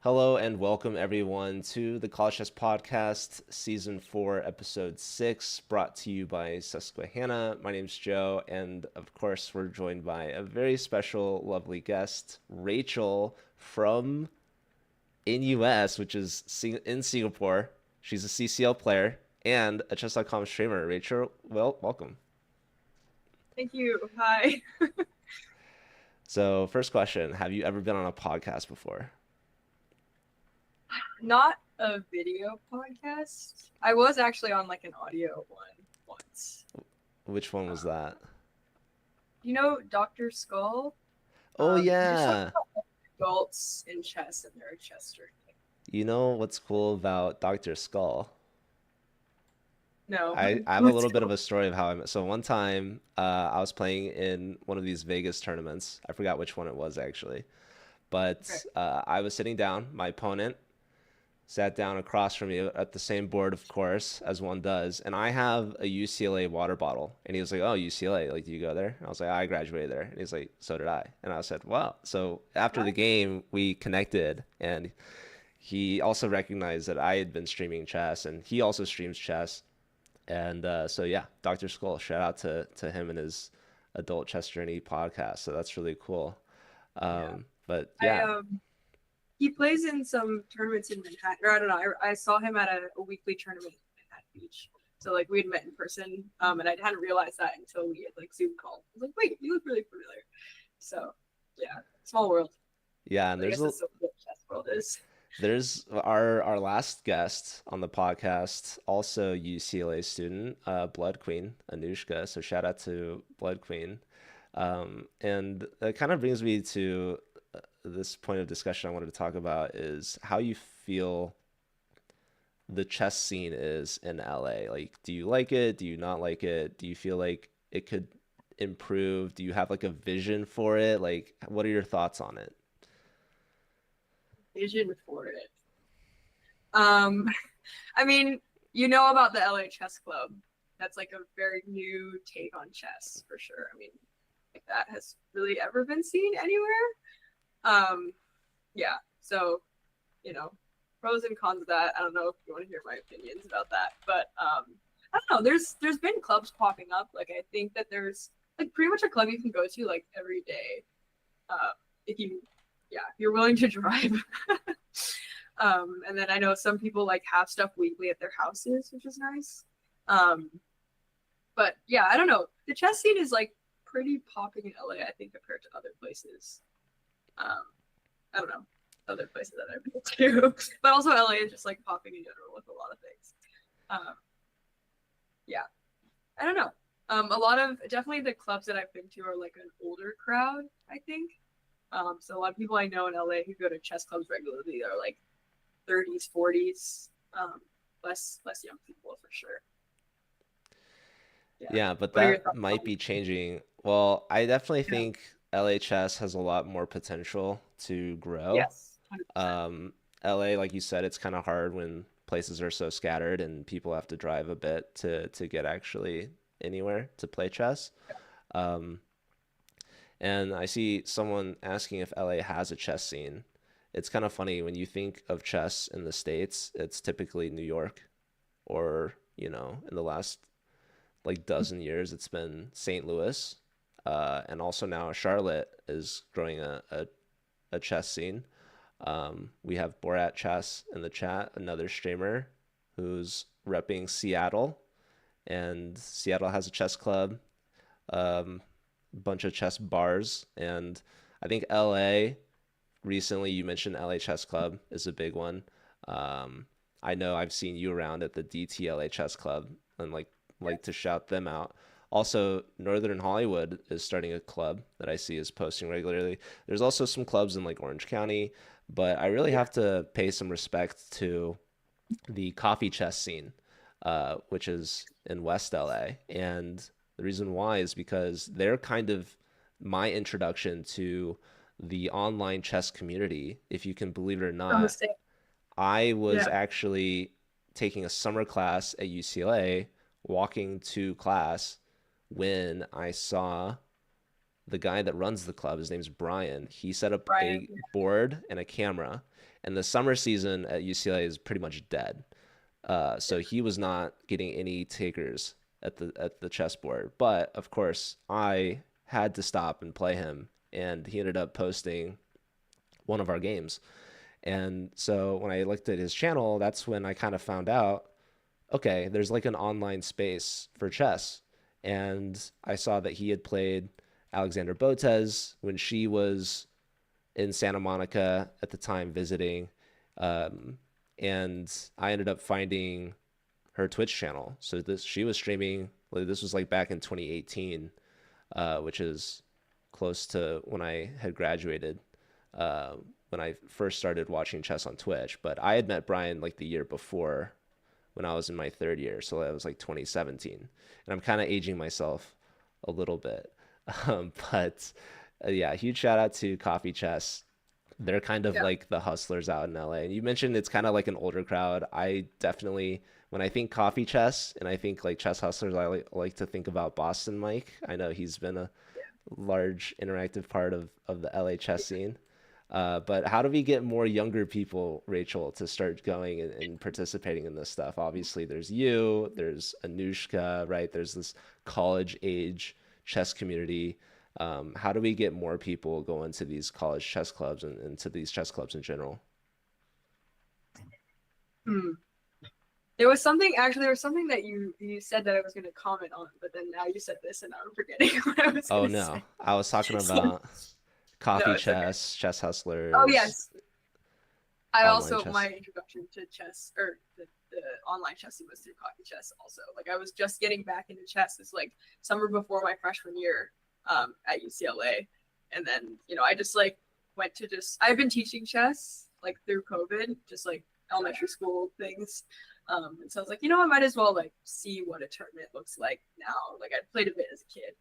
Hello and welcome everyone to the College Chess Podcast, Season 4, Episode 6, brought to you by Susquehanna. My name's Joe, and of course, we're joined by a very special, lovely guest, Rachel from in US, which is in Singapore. She's a CCL player and a chess.com streamer. Rachel, well, welcome. Thank you. Hi. So, first question, have you ever been on a podcast before? Not a video podcast. I was actually on like an audio one once. Which one was Um, that? you know Dr. Skull? Oh, He just talks yeah. about adults in chess and their chess journey. You know what's cool about Dr. Skull? No, I have a let's little bit of go. a story of how I met. So one time, I was playing in one of these Vegas tournaments. I forgot which one it was actually, Okay. but I was sitting down. My opponent sat down across from me at the same board, of course, as one does. And I have a UCLA water bottle, and he was like, "Oh, UCLA, like, do you go there?" And I was like, "I graduated there." And he's like, "So did I." And I said, "Wow." So after the Nice. game, we connected, and he also recognized that I had been streaming chess, and he also streams chess. And so yeah, Dr. Skull, shout out to him and his Adult Chess Journey podcast. So that's really cool. Yeah. But I yeah, He plays in some tournaments in Manhattan. Or I don't know. I saw him at a weekly tournament in Manhattan Beach. So like we had met in person, and I hadn't realized that until we had like Zoom called. I was like, wait, you look really familiar. So yeah, small world. yeah, and But I guess that's what chess world is. there's our last guest on the podcast, also UCLA student, Blood Queen Anushka. So shout out to Blood Queen. And that kind of brings me to this point of discussion I wanted to talk about is how you feel the chess scene is in LA. Like, do you like it? Do you not like it? Do you feel like it could improve? Do you have like a vision for it? Like, what are your thoughts on it? Vision for it. Um, I mean, you know about the LA Chess Club. That's like a very new take on chess for sure. I mean, if that has really ever been seen anywhere. Um, yeah. So, you know, pros and cons of that. I don't know if you want to hear my opinions about that, but I don't know. There's been clubs popping up. Like I think that there's like pretty much a club you can go to like every day. If you yeah, if you're willing to drive. And then I know some people like have stuff weekly at their houses, which is nice. Um, but yeah, I don't know. The chess scene is like pretty popping in LA, I think, compared to other places. Um, I don't know, other places that I've been to, but also LA is just like popping in general with a lot of things. Um, yeah, I don't know. A lot of definitely the clubs that I've been to are like an older crowd, I think. So a lot of people I know in LA who go to chess clubs regularly are like 30s, 40s, less young people for sure. Yeah. Yeah, but What are your that thoughts might on? be changing. Well, I definitely Yeah. think LHS has a lot more potential to grow. Yes, 100%. Um, LA, like you said, it's kind of hard when places are so scattered and people have to drive a bit to get actually anywhere to play chess. Um, and I see someone asking if LA has a chess scene. It's kind of funny when you think of chess in the States, it's typically New York or, in the last like dozen years, it's been St. Louis. And also now Charlotte is growing a chess scene. We have Borat Chess in the chat, another streamer who's repping Seattle, and Seattle has a chess club, um, bunch of chess bars, and I think LA recently you mentioned LA Chess Club is a big one. Um, I know I've seen you around at the DTLA Chess Club and like to shout them out. Also, Northern Hollywood is starting a club that I see is posting regularly. There's also some clubs in like Orange County, but I really Yeah. have to pay some respect to the coffee chess scene, which is in West LA. And the reason why is because they're kind of my introduction to the online chess community. If you can believe it or From the not, state. I was Yeah. actually taking a summer class at UCLA, walking to class when I saw the guy that runs the club, his name's Brian. He set up Brian. a board and a camera, and the summer season at UCLA is pretty much dead. So he was not getting any takers at the chessboard. But of course, I had to stop and play him, and he ended up posting one of our games. And so when I looked at his channel, that's when I kind of found out, okay, there's like an online space for chess. And I saw that he had played Alexander Botez when she was in Santa Monica at the time visiting. Um, and I ended up finding her Twitch channel. So this she was streaming. This was like back in 2018, which is close to when I had graduated. Uh, when I first started watching chess on Twitch, but I had met Brian like the year before when I was in my third year, so that was like 2017. And I'm kind of aging myself a little bit, but yeah, huge shout out to Coffee Chess. They're kind of Yeah. like the hustlers out in LA. And you mentioned it's kind of like an older crowd. I definitely, when I think coffee chess and I think like chess hustlers, I like to think about Boston Mike. I know he's been a large interactive part of the LA chess scene. But how do we get more younger people, Rachel, to start going and participating in this stuff? Obviously, there's you, there's Anushka, right? There's this college age chess community. How do we get more people going to these college chess clubs and to these chess clubs in general? Hmm. There was something that you said that I was going to comment on, but then now you said this and now I'm forgetting what I was Oh going to no, say. I was talking So, about no, coffee it's okay. chess, chess Oh hustlers, yes, I online also my chess. introduction to chess or the online chessing was through Coffee Chess. Also, like I was just getting back into chess. It's like summer before my freshman year at UCLA, and then I just like went to just I've been teaching chess like through COVID, just like elementary school things. And so I was like, I might as well like see what a tournament looks like now. Like I played a bit as a kid.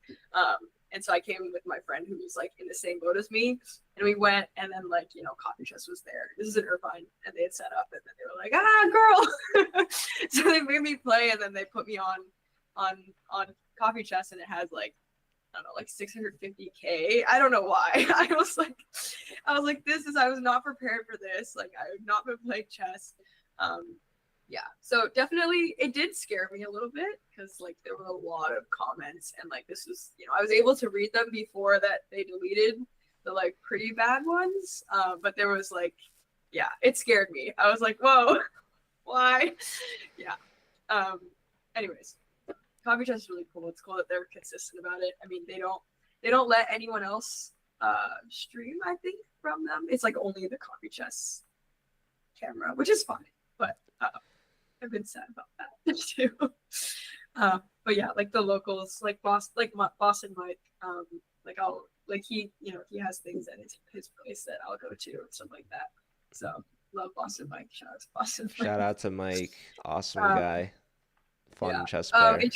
And so I came with my friend who was like in the same boat as me, and we went, and then like Coffee Chess was there. This is in Irvine, and they had set up, and then they were like, girl. So they made me play, and then they put me on Coffee Chess, and it has like I don't know, like 650K. I don't know why. I was like, I was not prepared for this. Like, I have not been playing chess. Um, yeah. So definitely, it did scare me a little bit because like there were a lot of comments, and like this was, I was able to read them before that they deleted the like pretty bad ones. But there was like, yeah, it scared me. I was like, whoa, why? Yeah. Um. Anyways, Coffee Chess is really cool. It's cool that they're consistent about it. I mean, they don't let anyone else stream, I think, from them. It's like only the Coffee Chess camera, which is fine. But I've been sad about that too. But yeah, like the locals, like Boston Mike, like I'll like he has things at his place that I'll go to and stuff like that. So love Boston Mike. Shout out to Boston Mike. Shout out to Mike, awesome Um, guy, yeah. fun chess player.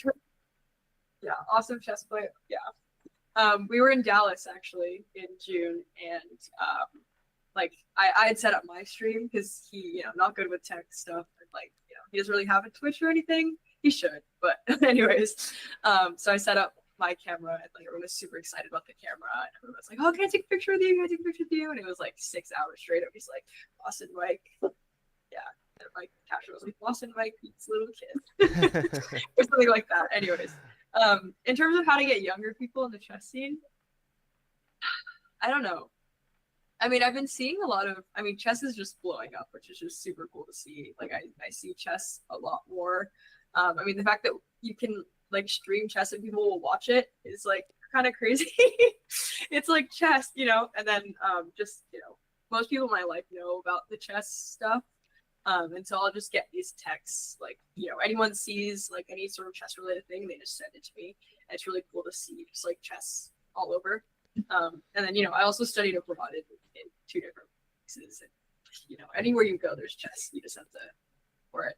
Yeah, awesome chess player. Yeah. We were in Dallas actually in June, and like I had set up my stream because he, not good with tech stuff, and like, he doesn't really have a Twitch or anything. He should, but anyways, so I set up my camera, and like everyone was super excited about the camera, and everyone was like, "Oh, can I take a picture with you? Can I take a picture with you?" And it was like 6 hours straight up. He's like, "Boston Mike." Yeah. And like caption was like, "Boston Mike beats little kid," or something like that. Anyways, in terms of how to get younger people in the chess scene, I don't know. I mean, I've been seeing a lot of, I mean, chess is just blowing up, which is just super cool to see. Like, I see chess a lot more. I mean, the fact that you can like stream chess and people will watch it is like kind of crazy. It's like chess, and then just, most people in my life know about the chess stuff. And so I'll just get these texts, like, anyone sees like any sort of chess related thing, they just send it to me. And it's really cool to see just like chess all over. And then, I also studied abroad in two different places. And, anywhere you go, there's chess. You just have to for it.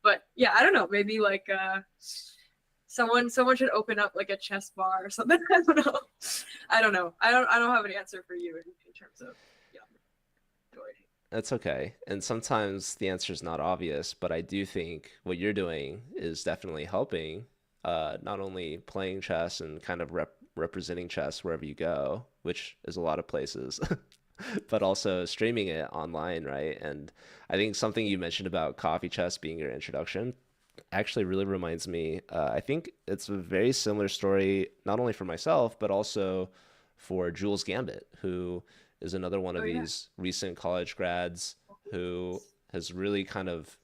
But yeah, I don't know. Maybe like someone should open up like a chess bar or something. I don't know. I don't have an answer for you in terms of majority. That's okay. And sometimes the answer is not obvious, but I do think what you're doing is definitely helping, not only playing chess and kind of representing chess wherever you go, which is a lot of places, but also streaming it online, right? And I think something you mentioned about coffee chess being your introduction actually really reminds me. I think it's a very similar story, not only for myself, but also for Jules Gambit, who is another one of Oh yeah. these recent college grads who has really kind of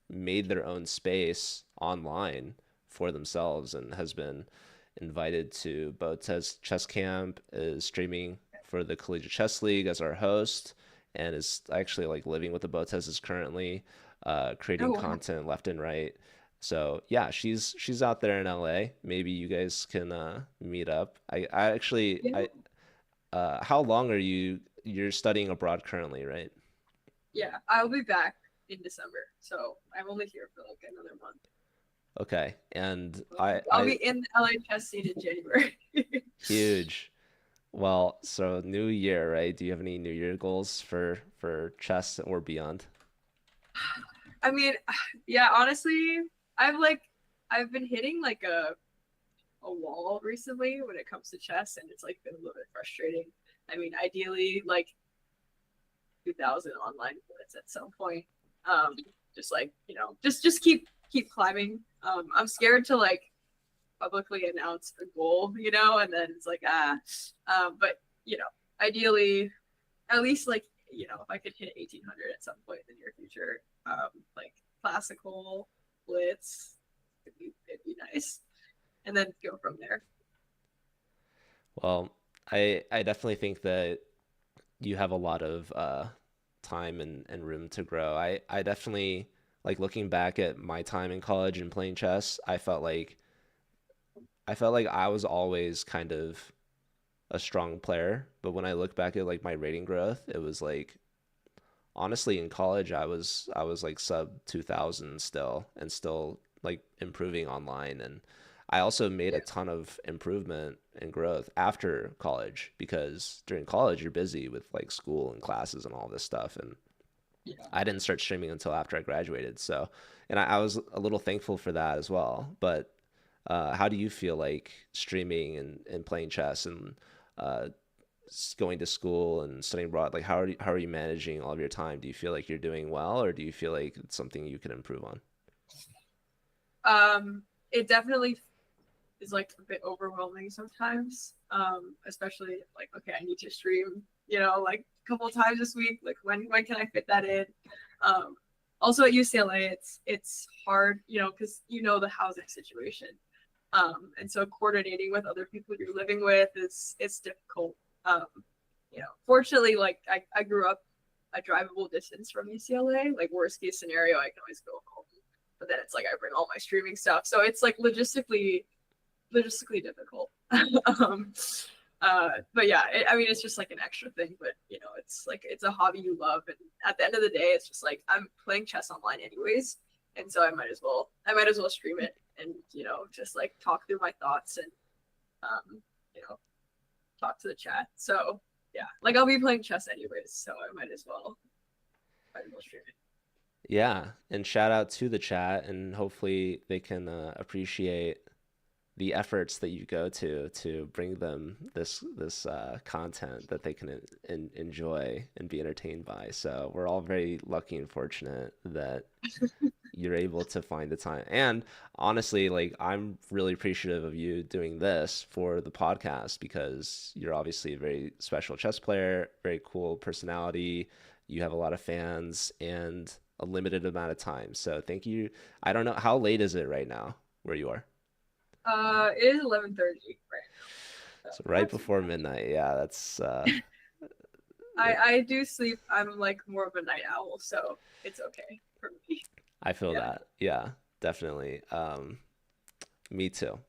made their own space online for themselves and has been invited to Botez Chess Camp, is streaming for the Collegiate Chess League as our host, and is actually like living with the Botezes currently, Oh creating wow. content left and right. So yeah, she's out there in LA. Maybe you guys can meet up. I actually Yeah. I how long are you're studying abroad currently, right? Yeah. I'll be back in December, so I'm only here for like another month. Okay. And I'll I be in the LHS scene in January. huge. Well, so new year, right? Do you have any new year goals for chess or beyond? I mean, yeah, honestly, I've like I've been hitting like a wall recently when it comes to chess, and it's like been a little bit frustrating. I mean, ideally, like 2,000 online points at some point. Um, just like just keep climbing. I'm scared to like publicly announce a goal, and then it's like but ideally, at least like if I could hit 1,800 at some point in the near future, like classical blitz, it'd be nice, and then go from there. Well, I definitely think that you have a lot of time and room to grow. I definitely like looking back at my time in college and playing chess, I felt like I was always kind of a strong player, but when I look back at like my rating growth, it was like honestly in college I was like sub 2000 still and still like improving online, and I also made Yeah, a ton of improvement and growth after college because during college you're busy with like school and classes and all this stuff, and yeah. I didn't start streaming until after I graduated. So, and I was a little thankful for that as well. But how do you feel like streaming and playing chess and uh, going to school and studying abroad? Like, how are you managing all of your time? Do you feel like you're doing well, or do you feel like it's something you can improve on? It definitely is like a bit overwhelming sometimes. Especially like, okay, I need to stream, like a couple of times this week. Like when can I fit that in? Um, Also at UCLA, it's hard, because the housing situation. And so coordinating with other people you're living with is it's difficult. Um, Fortunately, like I grew up a drivable distance from UCLA. Like worst case scenario, I can always go home. But then it's like I bring all my streaming stuff, so it's like logistically difficult. um, but yeah, I mean, it's just like an extra thing, but it's like it's a hobby you love, and at the end of the day, it's just like I'm playing chess online anyways, and so I might as well stream it and just like talk through my thoughts and um, you know talk to the chat. So yeah, like I'll be playing chess anyways, so I might as well stream it. Yeah, and shout out to the chat, and hopefully they can appreciate the efforts that you go to bring them this content that they can enjoy and be entertained by. So we're all very lucky and fortunate that you're able to find the time. And honestly, like I'm really appreciative of you doing this for the podcast because you're obviously a very special chess player, very cool personality. You have a lot of fans and a limited amount of time. So thank you. I don't know how late is it right now where you are? It is 11:30 right now, so So right not too before bad. midnight. Yeah, that's I that I do sleep. I'm like more of a night owl, so it's okay for me. I feel Yeah. that. Yeah, definitely. Me too.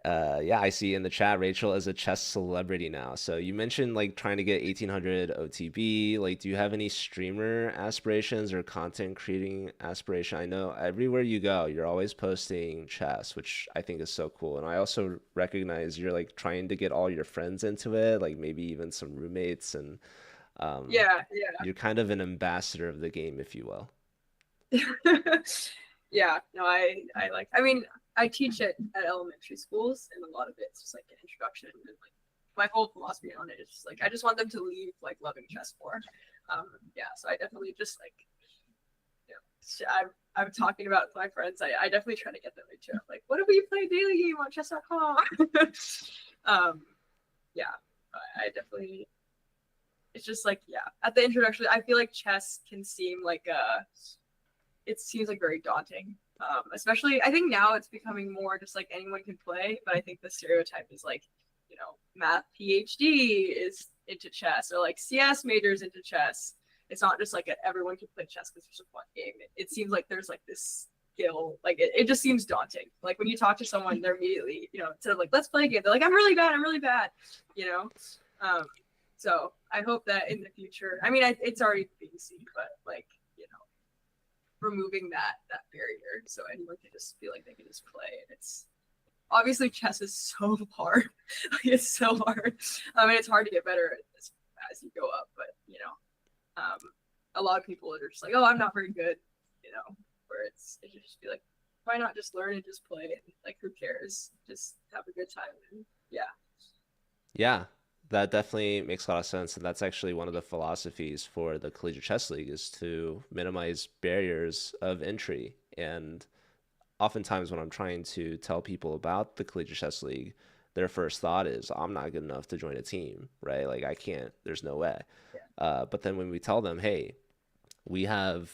Yeah, I see in the chat Rachel is a chess celebrity now. So you mentioned like trying to get 1800 OTB. Like, do you have any streamer aspirations or content creating aspiration? I know everywhere you go, you're always posting chess, which I think is so cool. And I also recognize you're like trying to get all your friends into it, like maybe even some roommates, and um, Yeah, you're kind of an ambassador of the game, if you will. yeah. Yeah, no, I mean, I teach at elementary schools, and a lot of it's just like an introduction, and like my whole philosophy on it is just like I just want them to leave like loving chess more. Yeah, so I definitely just like, you know, I'm talking about with my friends. I definitely try to get them into it. Like, what if we play a daily game on chess.com? Yeah, I definitely, it's just like, yeah, at the introduction I feel like chess can seem like it seems like very daunting. Especially I think now it's becoming more just like anyone can play, but I think the stereotype is like, you know, math PhD is into chess, or like CS majors into chess. It's not just like everyone can play chess because it's a fun game. It seems like there's like this skill, like it just seems daunting. Like when you talk to someone, they're immediately, you know, instead of like let's play a game, they're like I'm really bad, you know. Um, so I hope that in the future, I mean, it's already being seen, but like, you know, removing that barrier so anyone can just feel like they can just play. And it's obviously chess is so hard. Like, it's so hard. I mean, it's hard to get better as you go up, but you know, a lot of people are just like, oh, I'm not very good, you know, where it just be like, why not just learn and just play? And like, who cares? Just have a good time. And yeah. Yeah, that definitely makes a lot of sense, and that's actually one of the philosophies for the Collegiate Chess League is to minimize barriers of entry. And oftentimes when I'm trying to tell people about the Collegiate Chess League, their first thought is, I'm not good enough to join a team, right? Like I can't, there's no way. But then when we tell them, hey, we have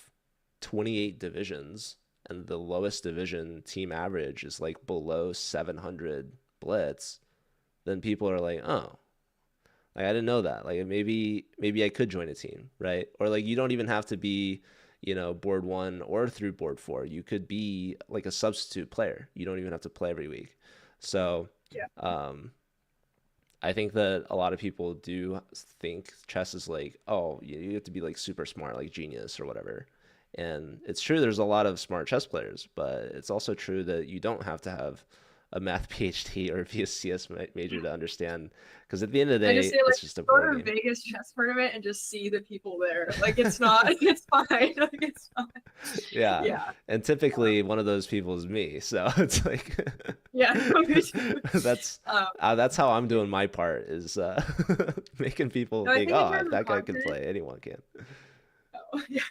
28 divisions and the lowest division team average is like below 700 blitz, then people are like, oh, like I didn't know that. Like maybe I could join a team, right? Or like you don't even have to be, you know, board one or through board four. You could be like a substitute player. You don't even have to play every week. So, Yeah. um, I think that a lot of people do think chess is like, oh, you have to be like super smart, like genius or whatever. And it's true, there's a lot of smart chess players, but it's also true that you don't have to have a math PhD or be a CS major to understand. Because at the end of the I just day, say like it's just a go board to a game. Vegas chess tournament and just see the people there. Like it's not, it's fine. Like it's fine. Yeah. Yeah. And typically one of those people is me. So it's like Yeah. No, me too. Um, that's how I'm doing my part is making people no, I think, think in oh, terms if of that guy can content, play, anyone can. oh, yeah.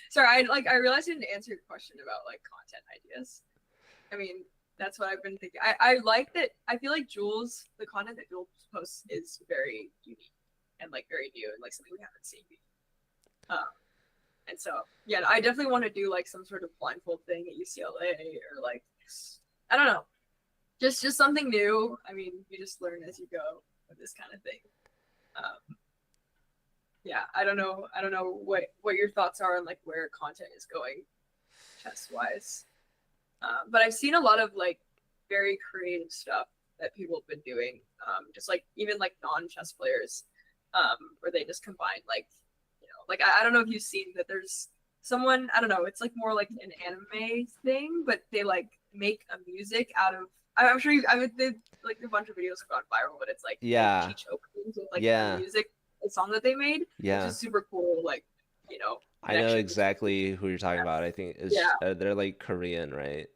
Sorry, I realized I didn't answer your question about like content ideas. I mean, that's what I've been thinking. I like that. I feel like Jules, the content that Jules posts is very unique and like very new and like something we haven't seen before. And so, yeah, I definitely want to do like some sort of blindfold thing at UCLA, or like, I don't know, just something new. I mean, you just learn as you go with this kind of thing. Um, yeah, I don't know what your thoughts are on like where content is going chess wise. But I've seen a lot of like very creative stuff that people have been doing, just like even like non-chess players, where they just combine like, you know, like I don't know if you've seen that there's someone, I don't know, it's like more like an anime thing, but they like make a music out of, I'm sure you, I mean, they, like a bunch of videos have gone viral, but it's like they Yeah. teach openings with like the Yeah. music, the song that they made, which Yeah. is super cool, like, you know, I know connection between, exactly who you're talking about. I think is yeah, they're like Korean, right?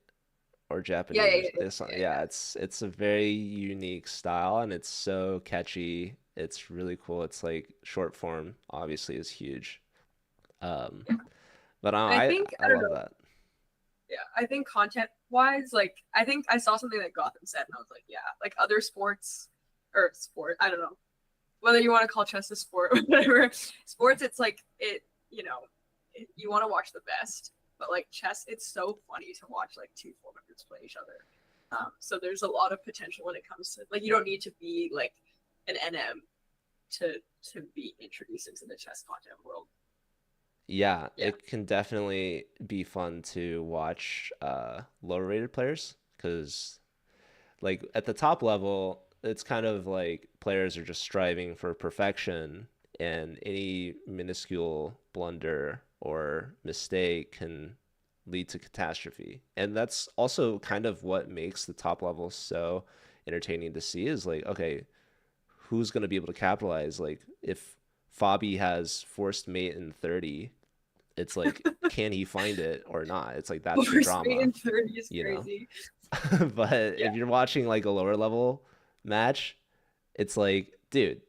Or yeah, Japanese. yeah, yeah, Yeah, it's a very unique style and it's so catchy. It's really cool. It's like short form obviously is huge. Um, yeah. but I think I I don't love know. that. Yeah, I think content wise, like I think I saw something that Gotham said, and I was like, yeah, like other sports or sport, I don't know whether you want to call chess a sport or whatever. Sports, it's like it, you know, you want to watch the best, but like chess, it's so funny to watch like two 400s play each other. So there's a lot of potential when it comes to like you don't need to be like an NM to be introduced into the chess content world. Yeah, Yeah, it can definitely be fun to watch lower rated players because like at the top level, it's kind of like players are just striving for perfection, and any minuscule blunder or mistake can lead to catastrophe. And that's also kind of what makes the top level so entertaining to see is like, okay, who's going to be able to capitalize? Like, if Fabi has forced mate in 30, it's like, can he find it or not? It's like, that's the force mate drama, in 30 is you know? crazy. But Yeah, if you're watching like a lower level match, it's like, dude,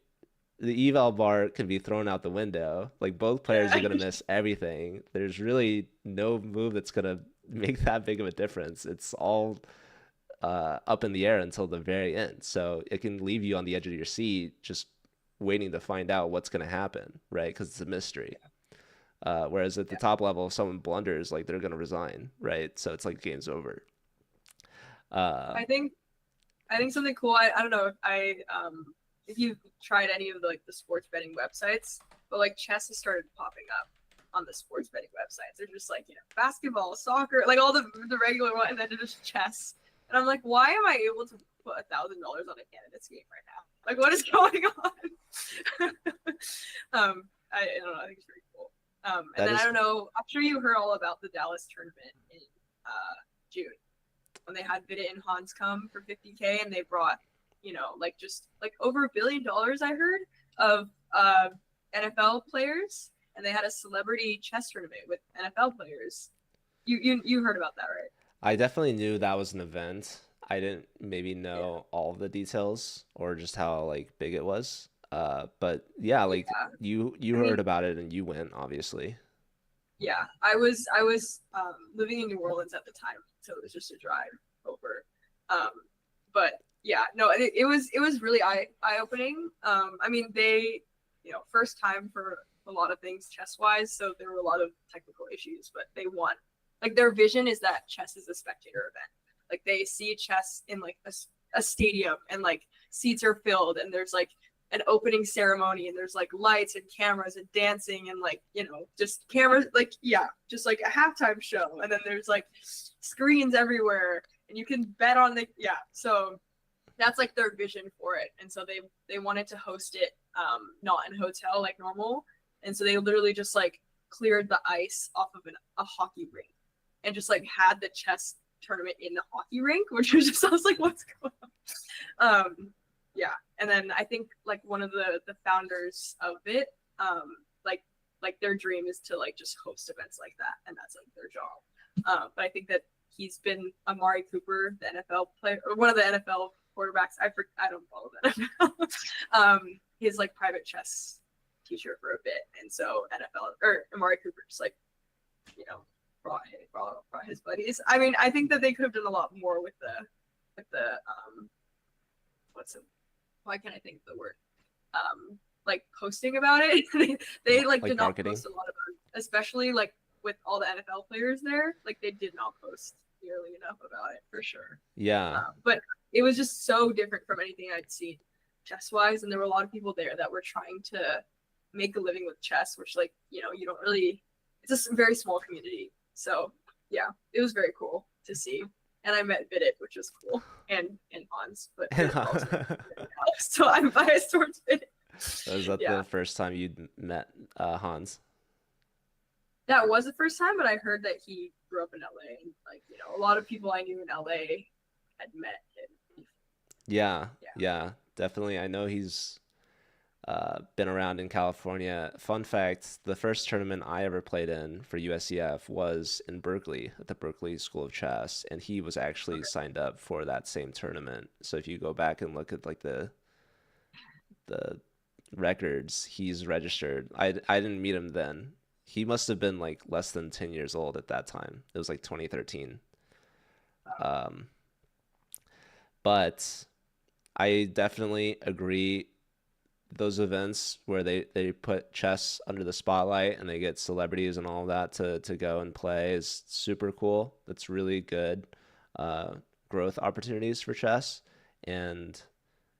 the eval bar can be thrown out the window. Like both players are Yeah. gonna miss everything. There's really no move that's gonna make that big of a difference. It's all up in the air until the very end. So it can leave you on the edge of your seat, just waiting to find out what's gonna happen, right? Because it's a mystery. Whereas at the Yeah. top level, if someone blunders, like they're gonna resign, right? So it's like game's over. Uh, I think I think something cool. I don't know if you've tried any of the sports betting websites, but like chess has started popping up on the sports betting websites. They're just like, basketball, soccer, like all the regular one, and then just chess. And I'm like, why am I able to put $1,000 on a candidates game right now? Like, what is going on? I don't know. I think it's pretty cool. And that then I is don't know. I'm sure you heard all about the Dallas tournament in June when they had Vida and Hans come for 50K, and they brought, like just like over $1 billion, I heard, of NFL players, and they had a celebrity chess tournament with NFL players. You heard about that, right? I definitely knew that was an event. I didn't maybe Yeah. know all of the details or just how like big it was. But yeah, like Yeah. you I heard mean, about it and you went, obviously. yeah. I was living in New Orleans at the time, so it was just a drive over. Um, but yeah, no, it was really eye opening. I mean, they, first time for a lot of things chess wise, so there were a lot of technical issues, but they won. Like their vision is that chess is a spectator event. Like they see chess in like a stadium, and like seats are filled, and there's like an opening ceremony, and there's like lights and cameras and dancing, and like, just cameras, like, yeah, just like a halftime show, and then there's like screens everywhere, and you can bet on the, yeah, so that's like their vision for it. And so they wanted to host it, not in a hotel like normal, and so they literally just like cleared the ice off of a hockey rink, and just like had the chess tournament in the hockey rink, which was just, I was like, what's going on? Yeah. And then I think like one of the founders of it, like their dream is to like just host events like that, and that's like their job. But I think that he's been Amari Cooper, the NFL player, or one of the NFL quarterbacks. I don't follow the NFL. His like private chess teacher for a bit, and so NFL or Amari Cooper just like, you know brought his buddies. I mean, I think that they could have done a lot more with the what's it? Why can't I think of the word? Like posting about it. they like Like did not marketing. post a lot about it, especially like with all the NFL players there. Like they did not post nearly enough about it for sure. Yeah. But it was just so different from anything I'd seen chess wise, and there were a lot of people there that were trying to make a living with chess, which like, you don't really. It's a very small community, so yeah, it was very cool to see. And I met Vidit, which was cool, and Hans, but And Vidit also, so I'm biased towards Vidit. was that Yeah, the first time you'd met Hans? that was the first time, but I heard that he grew up in LA, and like, a lot of people I knew in LA had met him. Yeah, Yeah. yeah, definitely. I know he's been around in California. Fun fact, the first tournament I ever played in for USCF was in Berkeley at the Berkeley School of Chess, and he was actually Okay. signed up for that same tournament. So if you go back and look at like the records, he's registered. I didn't meet him then. He must have been like less than 10 years old at that time. It was like 2013. Um, but I definitely agree those events where they put chess under the spotlight and they get celebrities and all of that to go and play is super cool. That's really good uh, growth opportunities for chess. And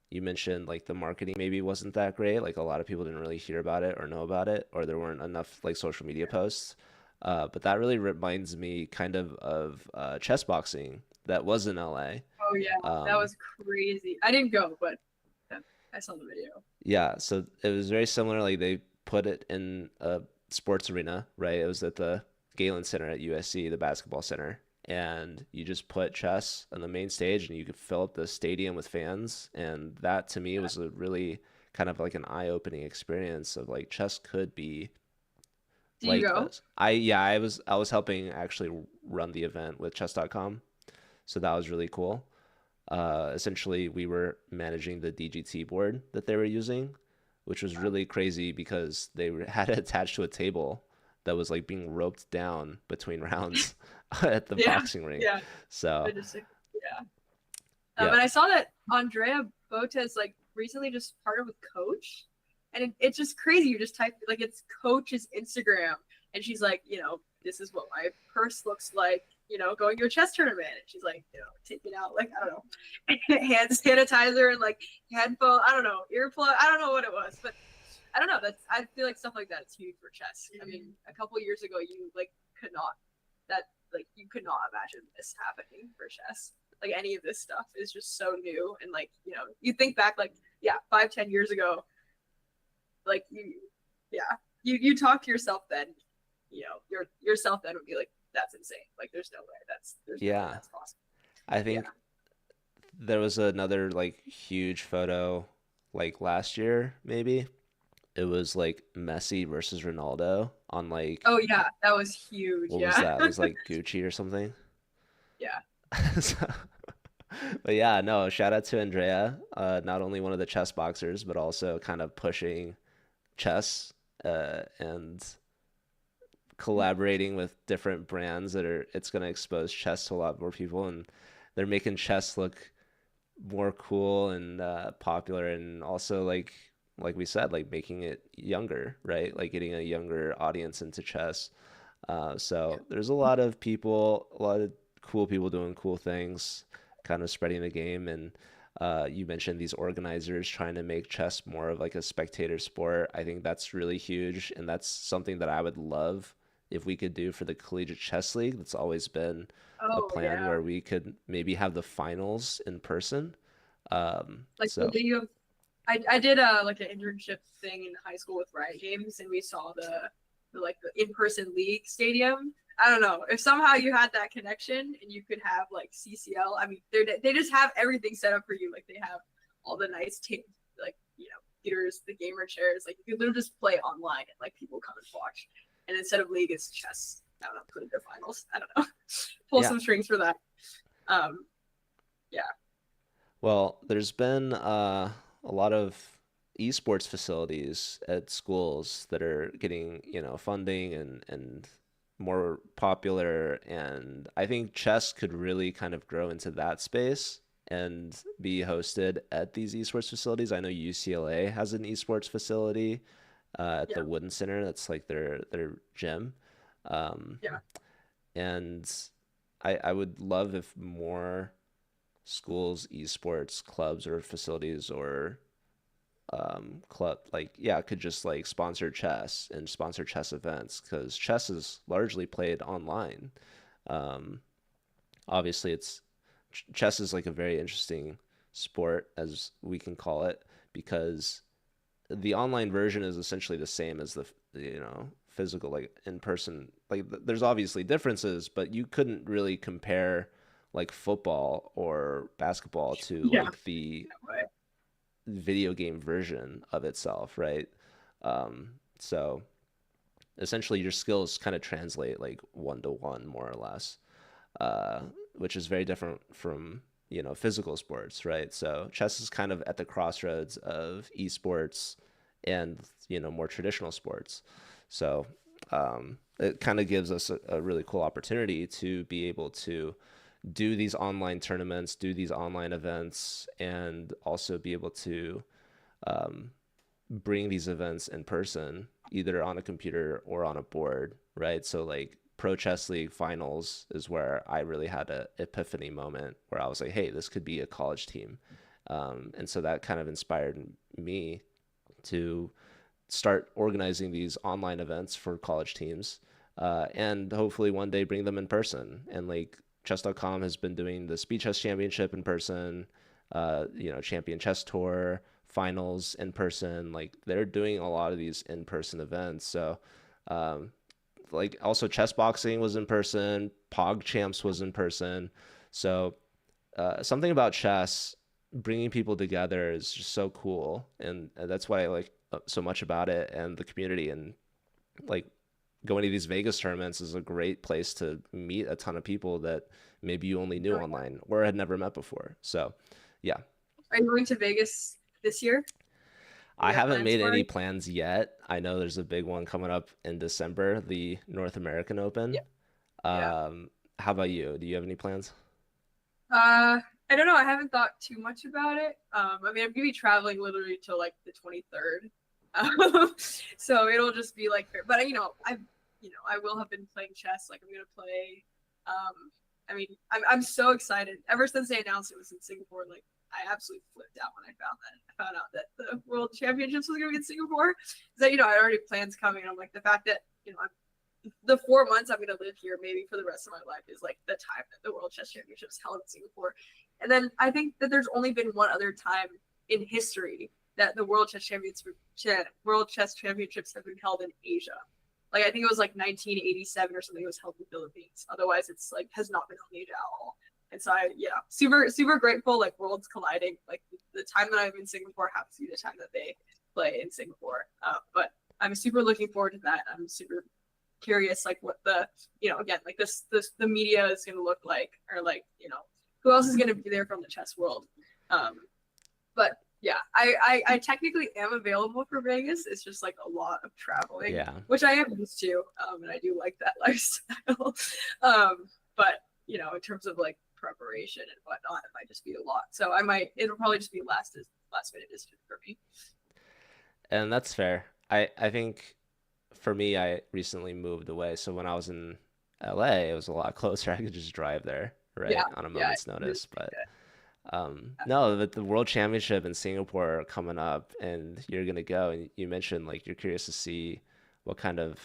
you mentioned like the marketing maybe wasn't that great. Like a lot of people didn't really hear about it or know about it, or there weren't enough like social media posts. But that really reminds me kind of chess boxing that was in LA. Oh yeah, that Um, was crazy. I didn't go, but I saw the video. Yeah, so it was very similar. Like they put it in a sports arena, right? It was at the Galen Center at USC, the basketball center, and you just put chess on the main stage, and you could fill up the stadium with fans. And that to me Yeah. was a really kind of like an eye-opening experience of like chess could be Do you like go? this. I was helping actually run the event with chess.com, so that was really cool. Essentially we were managing the DGT board that they were using, which was really crazy because had it attached to a table that was like being roped down between rounds at the Yeah, boxing ring. yeah. So, I just yeah. yeah. And I saw that Andrea Botes like recently just partnered with Coach, and it's just crazy. You just type like it's Coach's Instagram, and she's like, this is what my purse looks like, going to a chess tournament, and she's like, taking out like I don't know, hand sanitizer and like headphone, I don't know, earplug, I don't know what it was, but I don't know. I feel like stuff like that is huge for chess. I mean, a couple years ago, you like could not that like you could not imagine this happening for chess. Like any of this stuff is just so new, and like you think back like yeah, 5-10 years ago, like yeah, you talk to yourself then, yourself then would be like that's insane. Like there's no way Yeah. that's possible. I Yeah. think there was another like huge photo like last year maybe. It was like Messi versus Ronaldo on like Oh yeah, that was huge. what was Yeah. that? It was like Gucci or something. Yeah. So, but yeah, no, shout out to Andrea, not only one of the chess boxers, but also kind of pushing chess and collaborating with different brands that are it's going to expose chess to a lot more people, and they're making chess look more cool and popular, and also like we said, like making it younger, right? Like getting a younger audience into chess. So there's a lot of people, a lot of cool people doing cool things, kind of spreading the game. And you mentioned these organizers trying to make chess more of like a spectator sport. I think that's really huge, and that's something that I would love if we could do for the Collegiate Chess League. That's always been a Oh plan yeah. where we could maybe have the finals in person. Like the So video I did like an internship thing in high school with Riot Games, and we saw the like the in-person league stadium. I don't know if somehow you had that connection and you could have like CCL. I mean, they just have everything set up for you. Like they have all the nice like theaters, the gamer chairs. Like you could literally just play online and like people come and watch. And instead of league, it's chess. I don't know, put in their finals. I don't know, pull yeah, some strings for that. Um, yeah, well, there's been a lot of esports facilities at schools that are getting, funding and more popular. And I think chess could really kind of grow into that space and be hosted at these esports facilities. I know UCLA has an esports facility at yeah, the Wooden Center. That's like their gym. Um, yeah, and I would love if more schools, esports clubs or facilities or club like yeah could just like sponsor chess and sponsor chess events, because chess is largely played online. um, Obviously it's chess is like a very interesting sport, as we can call it, because the online version is essentially the same as the physical, like in person. Like there's obviously differences, but you couldn't really compare like football or basketball to yeah. like the video game version of itself, right? So essentially your skills kind of translate like one to one more or less, uh, which is very different from physical sports, right? So chess is kind of at the crossroads of esports and more traditional sports. So it kind of gives us a really cool opportunity to be able to do these online tournaments, do these online events, and also be able to um, bring these events in person, either on a computer or on a board, right? So like Pro Chess League finals is where I really had a epiphany moment where I was like, hey, this could be a college team. And so that kind of inspired me to start organizing these online events for college teams, and hopefully one day bring them in person. And like chess.com has been doing the Speed Chess Championship in person, Champion Chess Tour finals in person. Like they're doing a lot of these in person events. So, um, like also chess boxing was in person, Pog Champs was in person. So something about chess bringing people together is just so cool, and that's why I like so much about it and the community. And like going to these Vegas tournaments is a great place to meet a ton of people that maybe you only knew Oh, online or had never met before. So, yeah, are you going to Vegas this year? Do I you have haven't plans made for any it? plans yet. I know there's a big one coming up in December, the North American Yeah, Open. yeah. How about you? Do you have any plans? I don't know. I haven't thought too much about it. I mean, I'm gonna be traveling literally till like the 23rd, so it'll just be like, but I will have been playing chess. Like I'm gonna play. Um, I mean, I'm so excited. Ever since they announced it was in Singapore, like I absolutely flipped out when I found out that the World Championships was gonna be in Singapore. That I had already plans coming. And I'm like the fact that I'm the 4 months I'm gonna live here, maybe for the rest of my life, is like the time that the World Chess Championships held in Singapore. And then I think that there's only been one other time in history that the World Chess Championships have been held in Asia. Like I think it was like 1987 or something. It was held in the Philippines. Otherwise, it's like has not been held in Asia at all. And so super grateful. Like worlds colliding. Like the time that I'm in Singapore happens to be the time that they play in Singapore. But I'm super looking forward to that. I'm super curious like what the again like this the media is going to look like, or like who else is going to be there from the chess world. But yeah, I technically am available for Vegas. It's just like a lot of traveling, Yeah. which I am used to, and I do like that lifestyle. But in terms of like preparation and whatnot, it might just be a lot. So it'll probably just be last minute decision for me. And that's fair. I think for me, I recently moved away. So when I was in LA, it was a lot closer. I could just drive there, Yeah, right, on a yeah, moment's really notice. But good. no, the World Championship in Singapore are coming up, and you're gonna go. And you mentioned like you're curious to see what kind of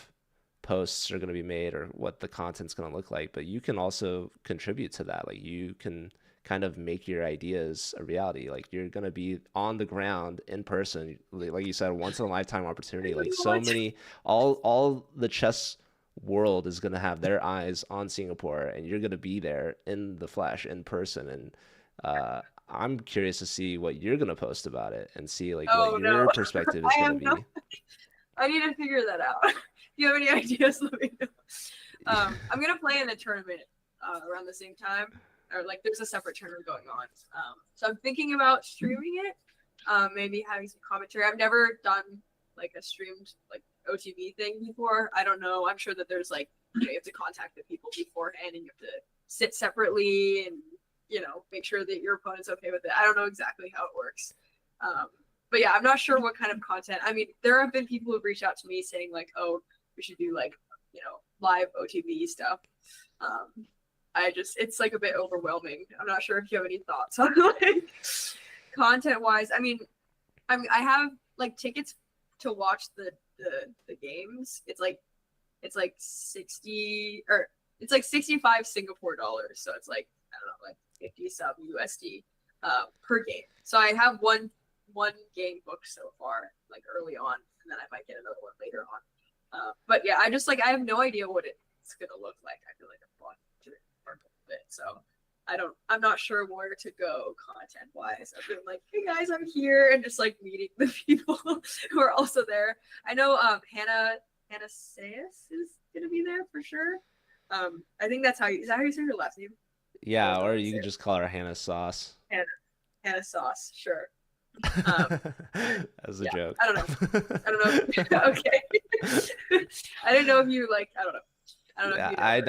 posts are gonna be made or what the content's gonna look like. But you can also contribute to that. Like you can kind of make your ideas a reality. Like you're gonna be on the ground in person, like you said, once in a lifetime I opportunity. Like really so want many, all the chess world is gonna have their eyes on Singapore, and you're gonna be there in the flesh, in person, and uh, I'm curious to see what you're gonna post about it and see like what Oh your no, perspective is I gonna have no. be. I need to figure that out. If you have any ideas, let me know. I'm gonna play in the tournament around the same time, or like there's a separate tournament going on. So I'm thinking about streaming it. Maybe having some commentary. I've never done like a streamed like OTV thing before. I don't know. I'm sure that there's like you have to contact the people beforehand, and you have to sit separately and make sure that your opponent's okay with it. I don't know exactly how it works. Um, but yeah, I'm not sure what kind of content. I mean, there have been people who've reached out to me saying like, "Oh, we should do like live OTV stuff." Um, it's like a bit overwhelming. I'm not sure if you have any thoughts on like content wise. I have like tickets to watch the games. It's like 60 or it's like 65 Singapore dollars. So it's like I don't know, like 50 sub USD per game. So I have one game booked so far, like early on, and then I might get another one later on. But yeah, I have no idea what it's gonna look like. I feel like I'm falling to the dark a little bit, so I'm not sure where to go content wise. I've been like, hey guys, I'm here, and just like meeting the people who are also there. I know Hannah Sayas is gonna be there for sure. I think is that how you say her last name? Or Yeah, is that how or you you say could it? just call her Hannah Sauce. Hannah, Hannah Sauce, sure. Um, As a yeah, joke. I don't know. I don't know. Okay. I didn't know if you like. I don't know. I don't know if Yeah, you know her.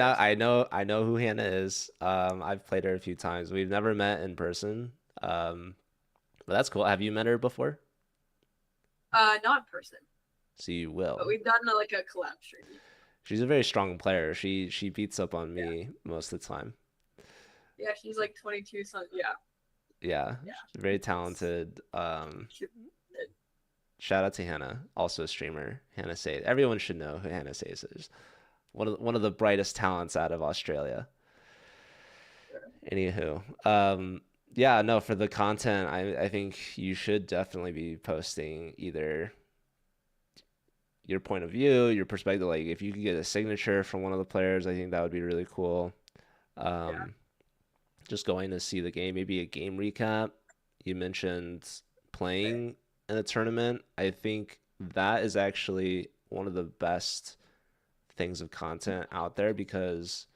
I know who Hannah is. I've played her a few times. We've never met in person. Um, but that's cool. Have you met her before? Not in person, So you but will. we've done like a collab stream. She's a very strong player. She beats up on Yeah, me most of the time. yeah. She's like 22. So yeah, Yeah, yeah. she's very It's, talented. she, Shout out to Hannah, also a streamer. Hannah Says. Everyone should know who Hannah Says is. One of the brightest talents out of Australia. Anywho, yeah, no, for the content, I think you should definitely be posting either your point of view, your perspective. Like if you could get a signature from one of the players, I think that would be really cool. yeah, Um, just going to see the game, maybe a game recap. You mentioned playing in a tournament. I think that is actually one of the best things of content out there because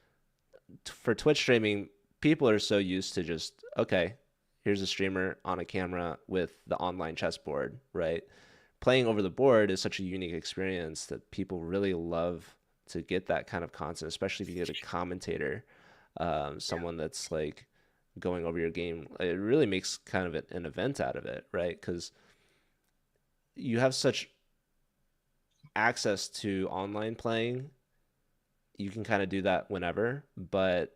for Twitch streaming, people are so used to just, okay, here's a streamer on a camera with the online chessboard, right? Playing over the board is such a unique experience that people really love to get that kind of content, especially if you get a commentator, Yeah. someone that's like going over your game. It really makes kind of an event out of it, right? Because you have such access to online playing, you can kind of do that whenever, but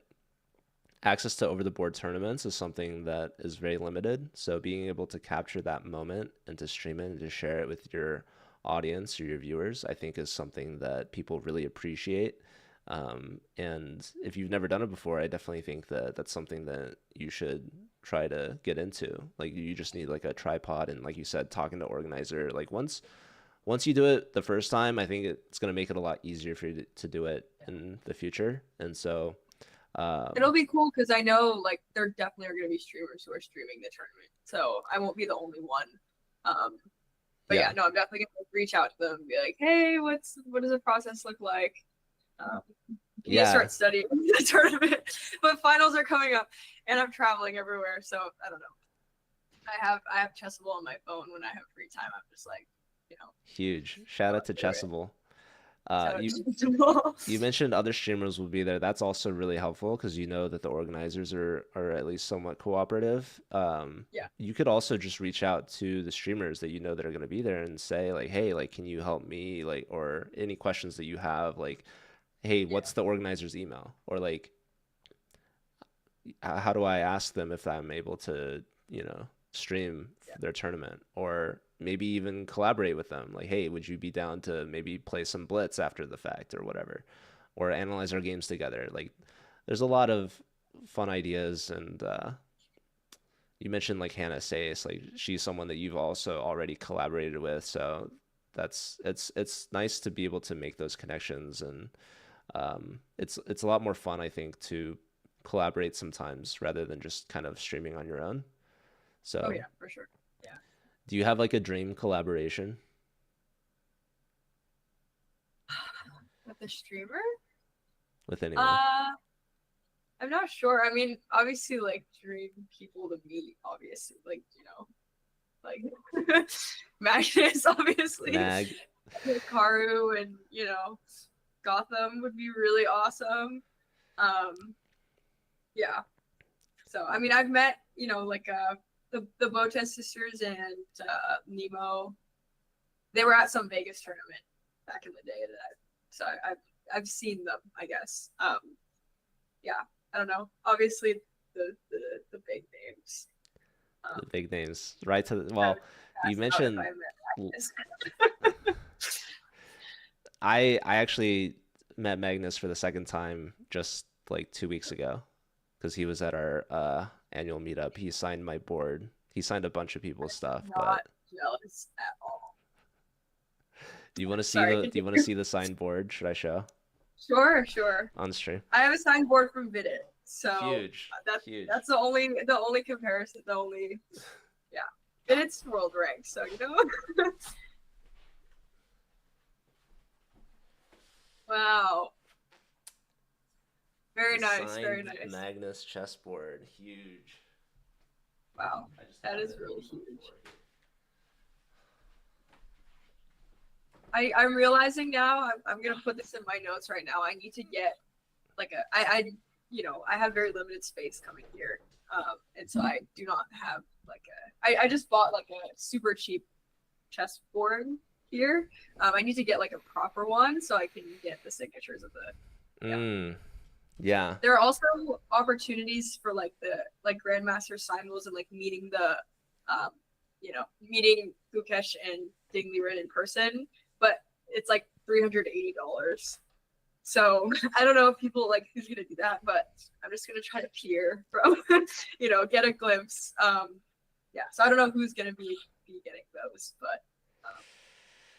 access to over the board tournaments is something that is very limited. So being able to capture that moment and to stream it and to share it with your audience or your viewers, I think is something that people really appreciate. And if you've never done it before, I definitely think that that's something that you should try to get into. Like you just need like a tripod and like you said, talking to organizer. Like once you do it the first time, I think it's going to make it a lot easier for you to do it in the future. And so, It'll um, be cool because I know like there definitely are going to be streamers who are streaming the tournament, so I won't be the only one. Um, but yeah, yeah, no, I'm definitely going to reach out to them and be like, hey, what does the process look like? Um, need to yeah, start studying the tournament, but finals are coming up, and I'm traveling everywhere, so I don't know. I have Chessable on my phone when I have free time. I'm just like, you know, huge. Shout out to through it. Chessable. So You Chessable. you mentioned other streamers will be there. That's also really helpful because you know that the organizers are at least somewhat cooperative. Yeah, You could also just reach out to the streamers that you know that are going to be there and say like, hey, like, can you help me? Like, or any questions that you have, like, hey, yeah, what's the organizer's email? Or like, how do I ask them if I'm able to, stream yeah, their tournament? Or maybe even collaborate with them. Like, hey, would you be down to maybe play some Blitz after the fact or whatever? Or analyze our games together. Like, there's a lot of fun ideas. And you mentioned like Hannah Sayce, like, she's someone that you've also already collaborated with. So it's nice to be able to make those connections and it's a lot more fun, I think, to collaborate sometimes rather than just kind of streaming on your own. oh So, yeah, for sure. Yeah. do you have like a dream collaboration With the streamer? with anyone? Uh, I'm not sure. I mean, obviously, like dream people to meet. Obviously, like like Magnus, obviously, Mag, Karu, and Gotham would be really awesome. Um, yeah. So I mean, I've met like the Botes sisters and Nemo. They were at some Vegas tournament back in the day. So I've seen them, I guess. Yeah, I don't know. Obviously, the big names. the Um, big names, right? I would Well, you pass out if I mentioned met Magnus. I actually met Magnus for the second time just like 2 weeks ago because he was at our annual meetup. He signed my board. He signed a bunch of people's stuff, Not but jealous at all. do you want to see Sorry, the continue. signed board? Should I show Sure, sure. on stream? I have a signboard from Vidit, so Huge, that's huge. that's the only comparison, the only yeah. Vidit's world rank, so Wow, very The nice, very signed nice. Magnus chessboard, huge. Wow, I just that have is it really on the huge. floor here. I'm realizing now. I'm gonna put this in my notes right now. I need to get like I have very limited space coming here, and so I do not have like I just bought like a super cheap chessboard here. I need to get like a proper one so I can get the signatures of the yeah. Yeah. There are also opportunities for like the grandmaster signals and like meeting um, meeting Gukesh and Dinglirin in person, but it's like $380. So I don't know if people like who's gonna do that, but I'm just gonna try to peer from, get a glimpse. Yeah. So I don't know who's gonna be getting those, but um,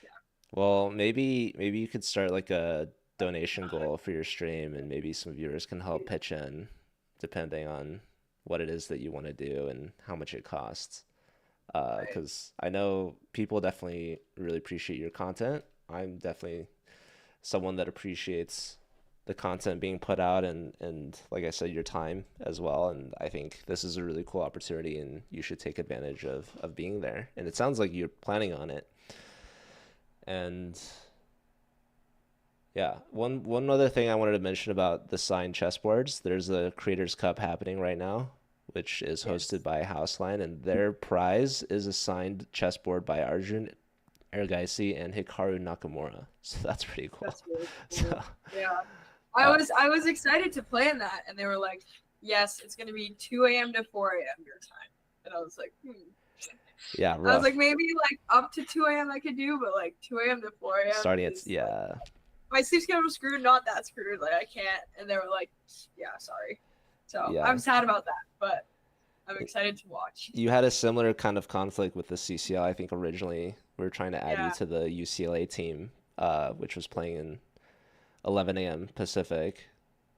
yeah. Well, maybe you could start like a donation goal for your stream and maybe some viewers can help pitch in depending on what it is that you want to do and how much it costs. Right. Because I know people definitely really appreciate your content. I'm definitely someone that appreciates the content being put out, and like I said, your time as well. And I think this is a really cool opportunity, and you should take advantage of being there. And it sounds like you're planning on it. And yeah, one other thing I wanted to mention about the signed chessboards, there's a Creators Cup happening right now, which is hosted Yes. by Houseline, and their prize is a signed chessboard by Arjun Ergaisi and Hikaru Nakamura. So that's pretty cool. That's really So, cool. Yeah. uh, I was excited to play in that, and they were like, "Yes, it's gonna be 2 a.m. to 4 a.m. your time," and I was like, "Hmm." yeah, I was like, rough. maybe like up to 2 a.m. I could do, but like 2 a.m. to 4 a.m. Starting at is like yeah, my sleep schedule's screwed, not that screwed. Like I can't. And they were like, yeah, sorry. So yeah. I'm sad about that, but I'm excited to watch. You had a similar kind of conflict with the CCL. I think originally we were trying to add you Yeah, to the UCLA team, which was playing in 11 a.m. Pacific,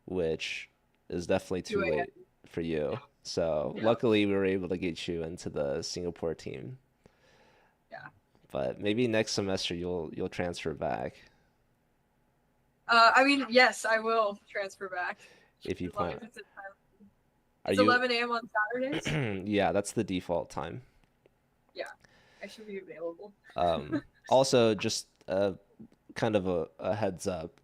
which is definitely too 2 a.m. late for you. So Yeah, luckily we were able to get you into the Singapore team. yeah. But maybe next semester you'll transfer back I mean, yes, I will transfer back if you as long plan. as it's in time. Are It's you 11 a.m. on Saturdays. Yeah, that's the default time. Yeah, I should be available. Also, just kind of a heads up,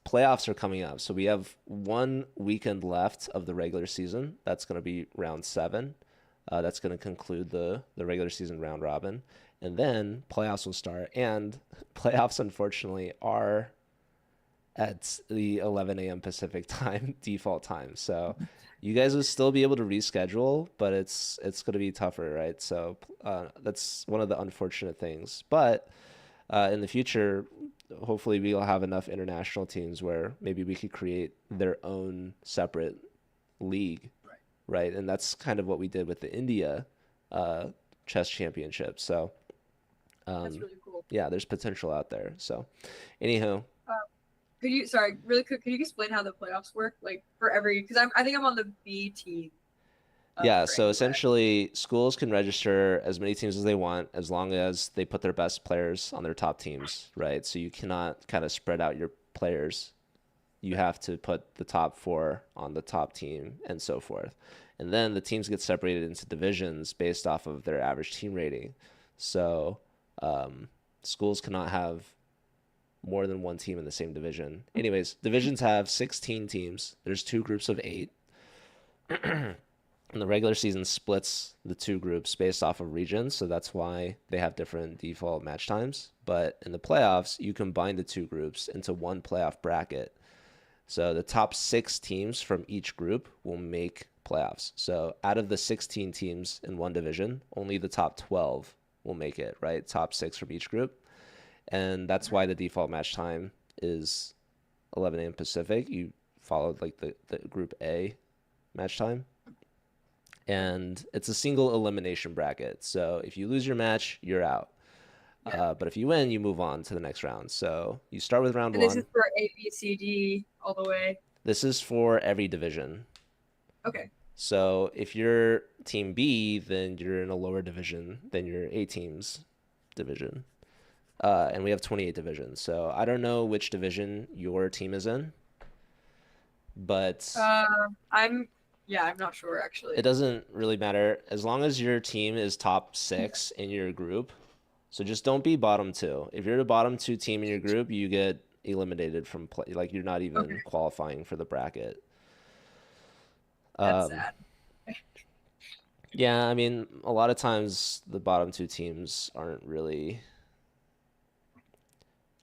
playoffs are coming up. So we have one weekend left of the regular season. That's going to be round seven. That's going to conclude the regular season round robin. And then playoffs will start. And playoffs, unfortunately, are at the 11 a.m. Pacific time default time. So you guys will still be able to reschedule, but it's going to be tougher, right? So that's one of the unfortunate things. But in the future, hopefully we'll have enough international teams where maybe we could create their own separate league, Right. right? And that's kind of what we did with the India uh, chess championship. So That's um, really cool. yeah, there's potential out there. So anyhow, Uh, could you, sorry, really quick, could you explain how the playoffs work? Like for every, because I think I'm on the B team yeah, for so NUA. essentially schools can register as many teams as they want as long as they put their best players on their top teams, right? So you cannot kind of spread out your players. You Right. have to put the top four on the top team and so forth. And then the teams get separated into divisions based off of their average team rating. So um, schools cannot have more than one team in the same division. Anyways, divisions have 16 teams. There's two groups of eight. And the regular season splits the two groups based off of regions, so that's why they have different default match times. But in the playoffs, you combine the two groups into one playoff bracket. So the top six teams from each group will make playoffs. So out of the 16 teams in one division, only the top 12 will make it, right? Top six from each group. And that's why the default match time is 11 a.m. Pacific. You followed like the group A match time. And it's a single elimination bracket. So if you lose your match, you're out. Yeah. But if you win, you move on to the next round. So you start with round And this one. is for A, B, C, D all the way. This is for every division. Okay. Cool. So if you're team B, then you're in a lower division than your A team's division. And we have 28 divisions. So I don't know which division your team is in, but I'm yeah, I'm not sure it actually. doesn't really matter as long as your team is top six in your group. So just don't be bottom two. If you're the bottom two team in your group, you get eliminated from play. Like you're not Okay, even qualifying for the bracket. that's Um, sad. yeah, I mean, a lot of times the bottom two teams aren't really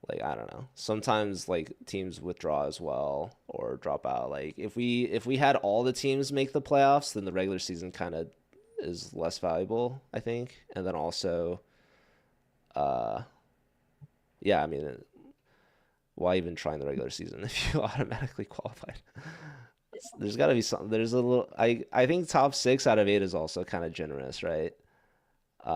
like I don't know. Sometimes like teams withdraw as well or drop out. Like if we had all the teams make the playoffs, then the regular season kind of is less valuable, I think. And then also, uh, yeah, I mean, why even try in the regular season if you automatically qualified? There's got to be something. There's a little. I think top six out of eight is also kind of generous, right?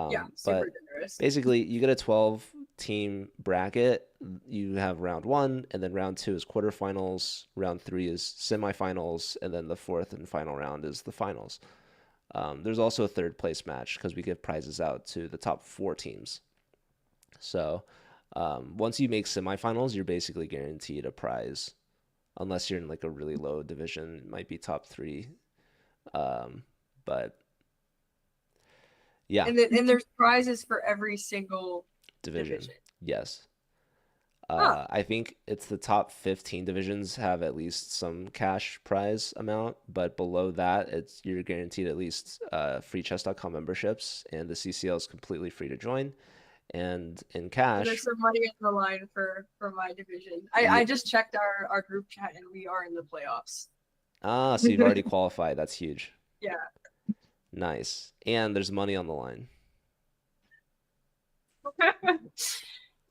Yeah, super But generous. basically, you get a 12 team bracket. You have round one, and then round two is quarterfinals. Round three is semifinals, and then the fourth and final round is the finals. There's also a third place match because we give prizes out to the top four teams. So once you make semifinals, you're basically guaranteed a prize unless you're in like a really low division, it might be top three. Um, but yeah, And there's prizes for every single division. division. Yes. Huh. I think it's the top 15 divisions have at least some cash prize amount, but below that, it's you're guaranteed at least free chess.com memberships, and the CCL is completely free to join. And in So there's cash, some money on the line for my division. yeah, I just checked our group chat and we are in the playoffs. so you've already qualified. That's huge. Yeah. Nice. And there's money on the line.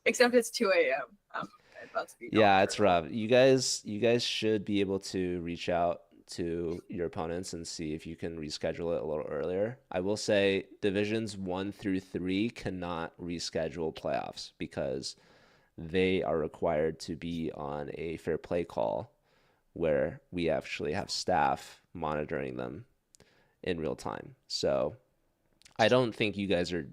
Except it's 2 a.m. I'm about to be Yeah, it's nocturnal. rough. You guys should be able to reach out to your opponents and see if you can reschedule it a little earlier. I will say divisions 1 through 3 cannot reschedule playoffs because they are required to be on a fair play call where we actually have staff monitoring them in real time. So, I don't think you guys are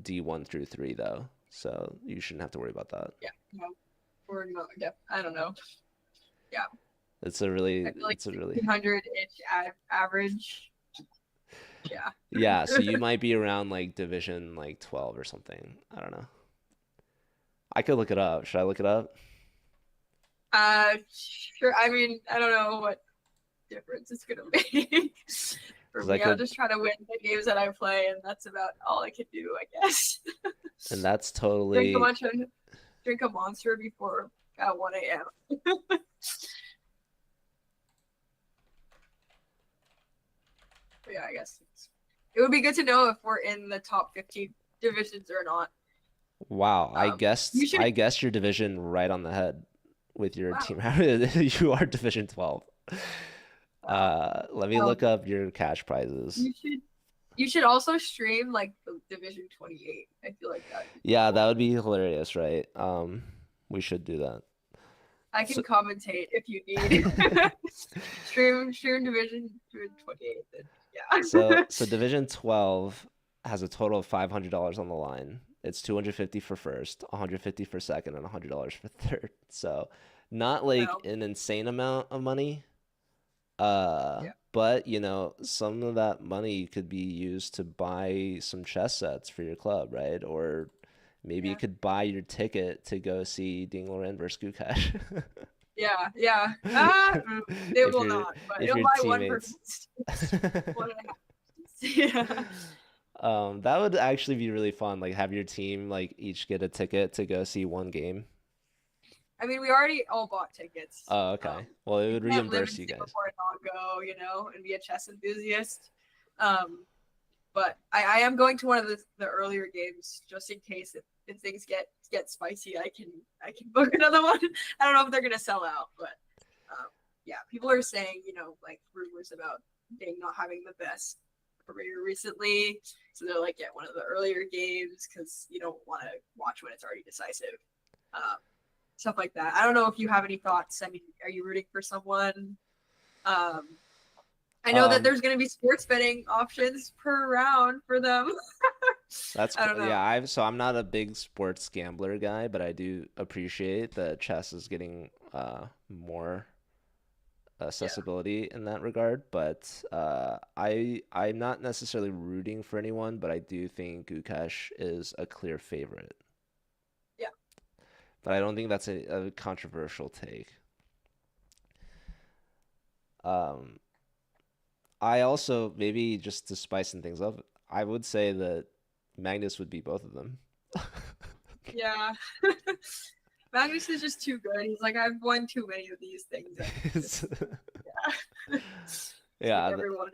D1 through 3 though. So, you shouldn't have to worry about that. Yeah. No. Or no. Yeah. I don't know. Yeah. I feel like It's a really 1600-ish average. Yeah. Yeah, so you might be around like division like 12 or something. I don't know. I could look it up. Should I look it up? Sure. I mean, I don't know what difference it's gonna make. For Because I me, I'll could, just try to win the games that I play, and that's about all I can do, I guess. and that's drink a totally, bunch of drink a monster before 1 a.m. But yeah, I guess it would be good to know if we're in the top 15 divisions or not. wow. You should. I guessed your division right on the head with your Wow, team. You are division 12. wow. Let me look up your cash prizes. You should. You should also stream like the Division 28. I feel like that'd be Yeah, that cool. would be hilarious, right? We should do that. I So, can commentate if you need. stream Division 28. Then, yeah. so Division 12 has a total of $500 on the line. It's 250 for first, 150 for second, and $100 for third. So not like Well, an insane amount of money. yeah. But some of that money could be used to buy some chess sets for your club, right? Or maybe you Yeah. could buy your ticket to go see Ding Loren versus Gukash. Yeah. Yeah. It If will your not, but if it'll your buy one teammates person's one and a half. Yeah. that would actually be really fun. Like have your team like each get a ticket to go see one game. I mean, we already all bought tickets. Oh, okay. Well, it You would can't live in reimburse you guys. Singapore and not go, and be a chess enthusiast. Um, but I am going to one of the earlier games just in case if things get spicy. I can book another one. I don't know if they're gonna sell out, but yeah, people are saying like rumors about Ding not having the best career recently, so they're like get one of the earlier games because you don't want to watch when it's already decisive. Um, Stuff like that. I don't know if you have any thoughts. I mean, are you rooting for someone? Um, I know that Um, there's going to be sports betting options per round for them. I don't know. Yeah, I'm not a big sports gambler guy, but I do appreciate that chess is getting more Yeah, accessibility in that regard. But I'm not necessarily rooting for anyone, but I do think Gukesh is a clear favorite. yeah. But I don't think that's a controversial take. Um, I also maybe just to spice things up, I would say that Magnus would beat both of them. Yeah. Magnus is just too good. He's like, I've won too many of these things. And It's- just, yeah. Just like yeah, everyone.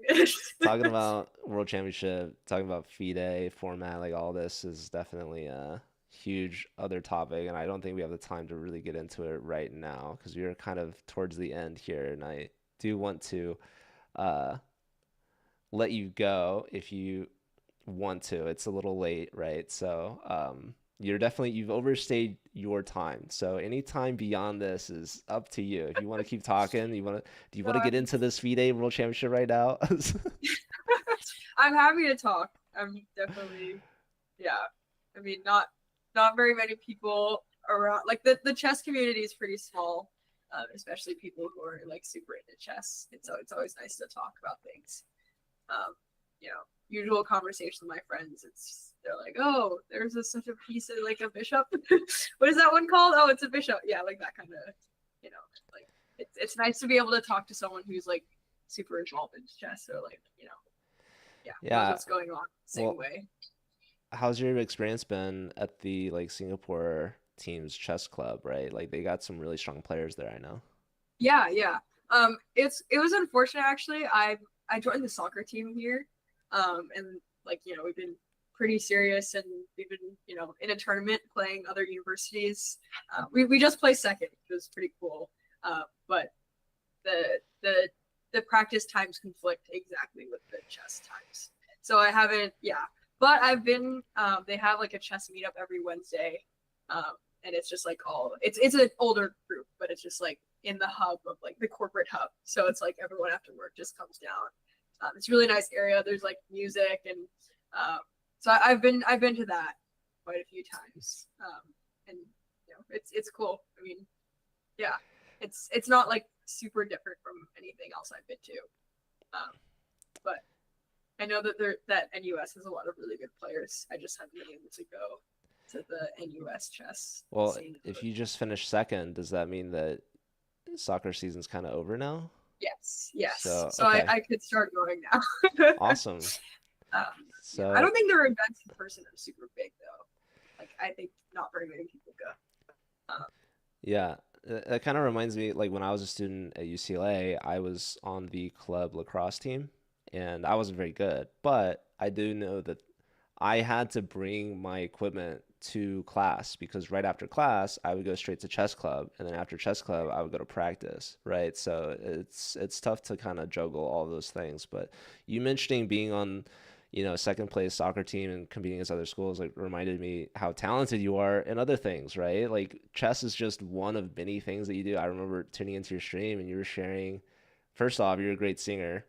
Magnus. talking about World Championship, talking about FIDE format, like all this is definitely a huge other topic, and I don't think we have the time to really get into it right now because we are kind of towards the end here, and I do want to uh, let you go if you want to. It's a little late, right? So, you've overstayed your time. So any time beyond this is up to you. If you want to keep talking, do you want to No, get into this FIDE World Championship right now? I'm happy to talk. I'm definitely, yeah. I mean, not very many people around. Like the chess community is pretty small. especially people who are like super into chess. And so it's always nice to talk about things. Um, you know, usual conversation with my friends. They're like, oh, there's such a piece of like a bishop. What is that one called? Oh, it's a bishop. Yeah, like that kind of, like it's nice to be able to talk to someone who's like super involved in chess or like yeah, knows Yeah. what's going on same Well, way. how's your experience been at the like Singapore team's chess club, right? Like they got some really strong players there, I know. Yeah, yeah. It was unfortunate actually. I joined the soccer team here, and like we've been pretty serious, and we've been in a tournament playing other universities. We just placed second, which was pretty cool. But the the the practice times conflict exactly with the chess times, so I haven't. Yeah, but I've been. They have like a chess meetup every Wednesday, um, and it's just like it's an older group, but it's just like in the hub of like the corporate hub. So it's like everyone after work just comes down. It's a really nice area. There's like music and so I've been to that quite a few times. And it's cool. I mean, yeah, it's not like super different from anything else I've been to. Um, but I know that NUS has a lot of really good players. I just haven't been able to go to the NUS chess Well, scene. if you just finished second, does that mean that soccer season's kind of over now? Yes, yes. So, So okay, I could start going now. awesome. Yeah, I So, don't think their events in person are super big though. Like I think not very many people go. yeah, that kind of reminds me, like when I was a student at UCLA, I was on the club lacrosse team, and I wasn't very good, but I do know that I had to bring my equipment to class because right after class, I would go straight to chess club, and then after chess club, I would go to practice, right? So it's tough to kind of juggle all those things. But you mentioning being on, second place soccer team and competing against other schools, like reminded me how talented you are in other things, right? Like chess is just one of many things that you do. I remember tuning into your stream and you were sharing, first off, you're a great singer,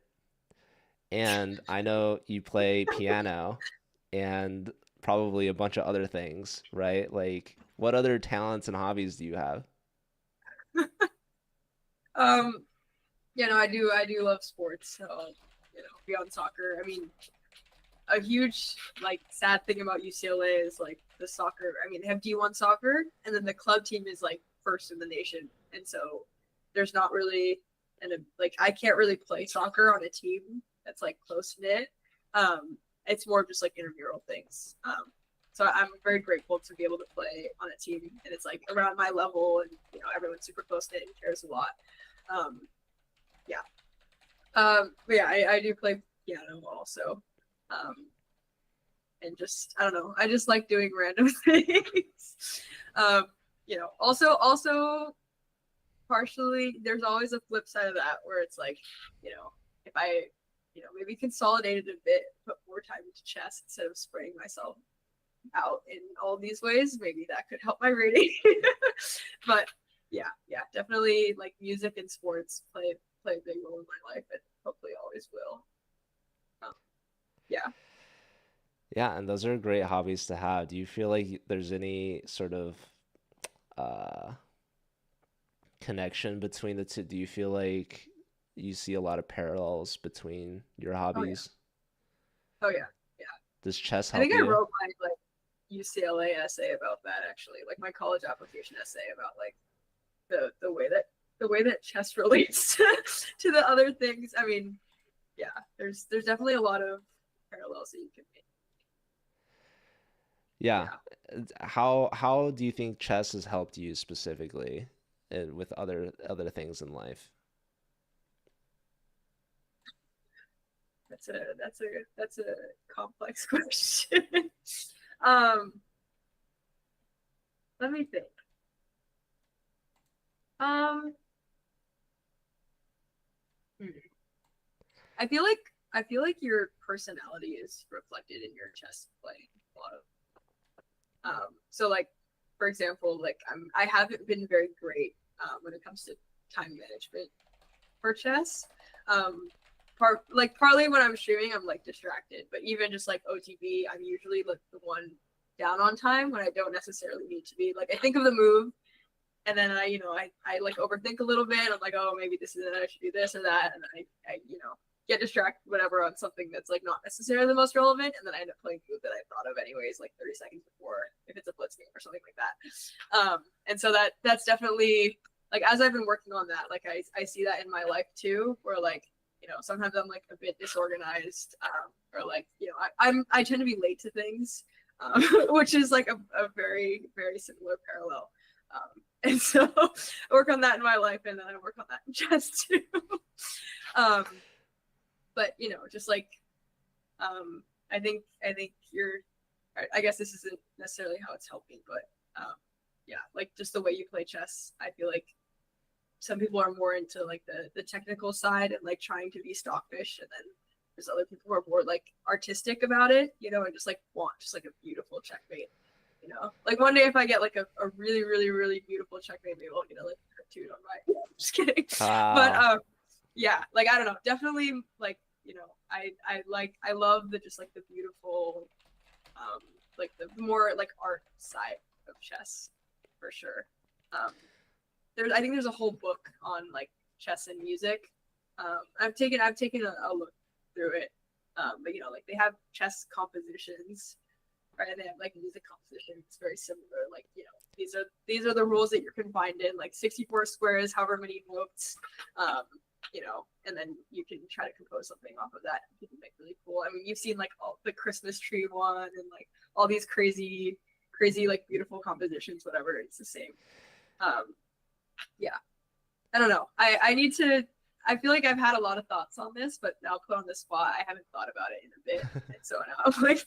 and I know you play piano and probably a bunch of other things, right? Like, what other talents and hobbies do you have? Um, I do love sports. So beyond soccer, I mean, a huge like sad thing about UCLA is like the soccer. I mean, they have D1 soccer, and then the club team is like first in the nation, and so there's not really like I can't really play soccer on a team that's like close knit. It's more of just like intramural things. So I'm very grateful to be able to play on a team, and it's like around my level, and everyone's super close knit and cares a lot. Um, yeah. But yeah, I do play piano also. Um, and just I don't know, I just like doing random things. um, also partially there's always a flip side of that where it's like, if I, maybe consolidated a bit, put more time into chess instead of spraying myself out in all these ways, maybe that could help my rating. But yeah, definitely like music and sports play a big role in my life and hopefully always will. Um, yeah. Yeah, and those are great hobbies to have. Do you feel like there's any sort of uh, connection between the two? Do you feel like you see a lot of parallels between your Oh yeah. hobbies? Oh yeah. Yeah. Does chess I help think I you? wrote my like UCLA essay about that actually, like my college application essay about like the way that chess relates to the other things. I mean, yeah, there's definitely a lot of parallels that you can make. Yeah. Yeah. How do you think chess has helped you specifically and with other things in life? That's a complex question. um, Let me think. Um, hmm. I feel like your personality is reflected in your chess playing a lot of. So like, for example, like I haven't been very great when it comes to time management for chess. Um, partly when I'm streaming, I'm like distracted, but even just like OTB, I'm usually like the one down on time when I don't necessarily need to be. Like I think of the move, and then I like overthink a little bit. I'm like, oh, maybe this is it. I should do this or that, and then I get distracted whatever on something that's like not necessarily the most relevant, and then I end up playing a move that I thought of anyways, like 30 seconds before, if it's a blitz game or something like that. And so that's definitely like, as I've been working on that, like I see that in my life too, where like sometimes I'm like a bit disorganized, or like I tend to be late to things, which is like a very very similar parallel. And so I work on that in my life, and then I work on that in chess too. But just like I think you're, I guess this isn't necessarily how it's helping, but yeah, like just the way you play chess, I feel like some people are more into like the technical side and like trying to be stockfish, and then there's other people who are more like artistic about it, and just like want just like a beautiful checkmate. Like one day if I get like a really really really beautiful checkmate, maybe I'll get a like cartoon on my. Just kidding. But yeah, like I don't know, definitely like I love the just like the beautiful, like the more like art side of chess, for sure. I think there's a whole book on like chess and music. I've taken a look through it. But like they have chess compositions, right? And they have like music compositions. It's very similar. Like these are the rules that you're confined in, like 64 squares, however many notes. And then you can try to compose something off of that. You can make really cool. I mean, you've seen like all the Christmas tree one and like all these crazy like beautiful compositions. Whatever, it's the same. Yeah, I don't know. I need to. I feel like I've had a lot of thoughts on this, but now put on the spot, I haven't thought about it in a bit, and so now I'm like,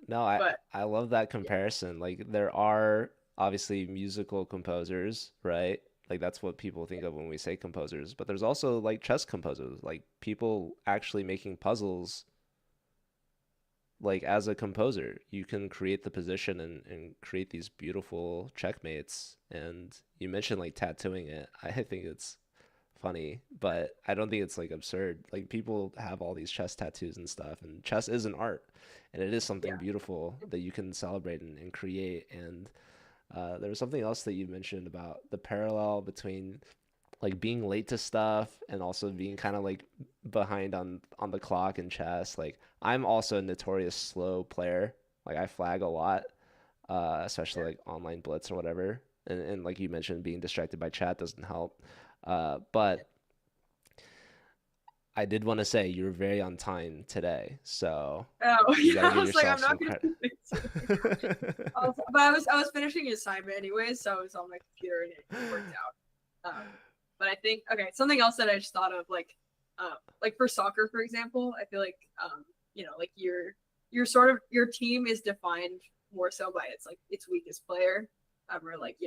No, I love that comparison. Like there are obviously musical composers, right? Like that's what people think of when we say composers, but there's also like chess composers, like people actually making puzzles. Like as a composer, you can create the position and create these beautiful checkmates. And you mentioned like tattooing it. I think it's funny, but I don't think it's like absurd. Like people have all these chess tattoos and stuff, and chess is an art, and it is something yeah, beautiful that you can celebrate and create. And there was something else that you mentioned about the parallel between like being late to stuff and also being kind of like behind on the clock in chess. Like I'm also a notorious slow player. Like I flag a lot, especially like online blitz or whatever. And like you mentioned, being distracted by chat doesn't help. But I did want to say you were very on time today, so oh you got to yeah, I give was like, yourself I'm some not credit. gonna do it. But I was finishing the assignment anyways, so I was on my computer and it worked out. But I think, okay, something else that I just thought of, like for soccer, for example, I feel like like your sort of your team is defined more so by its weakest player. Or like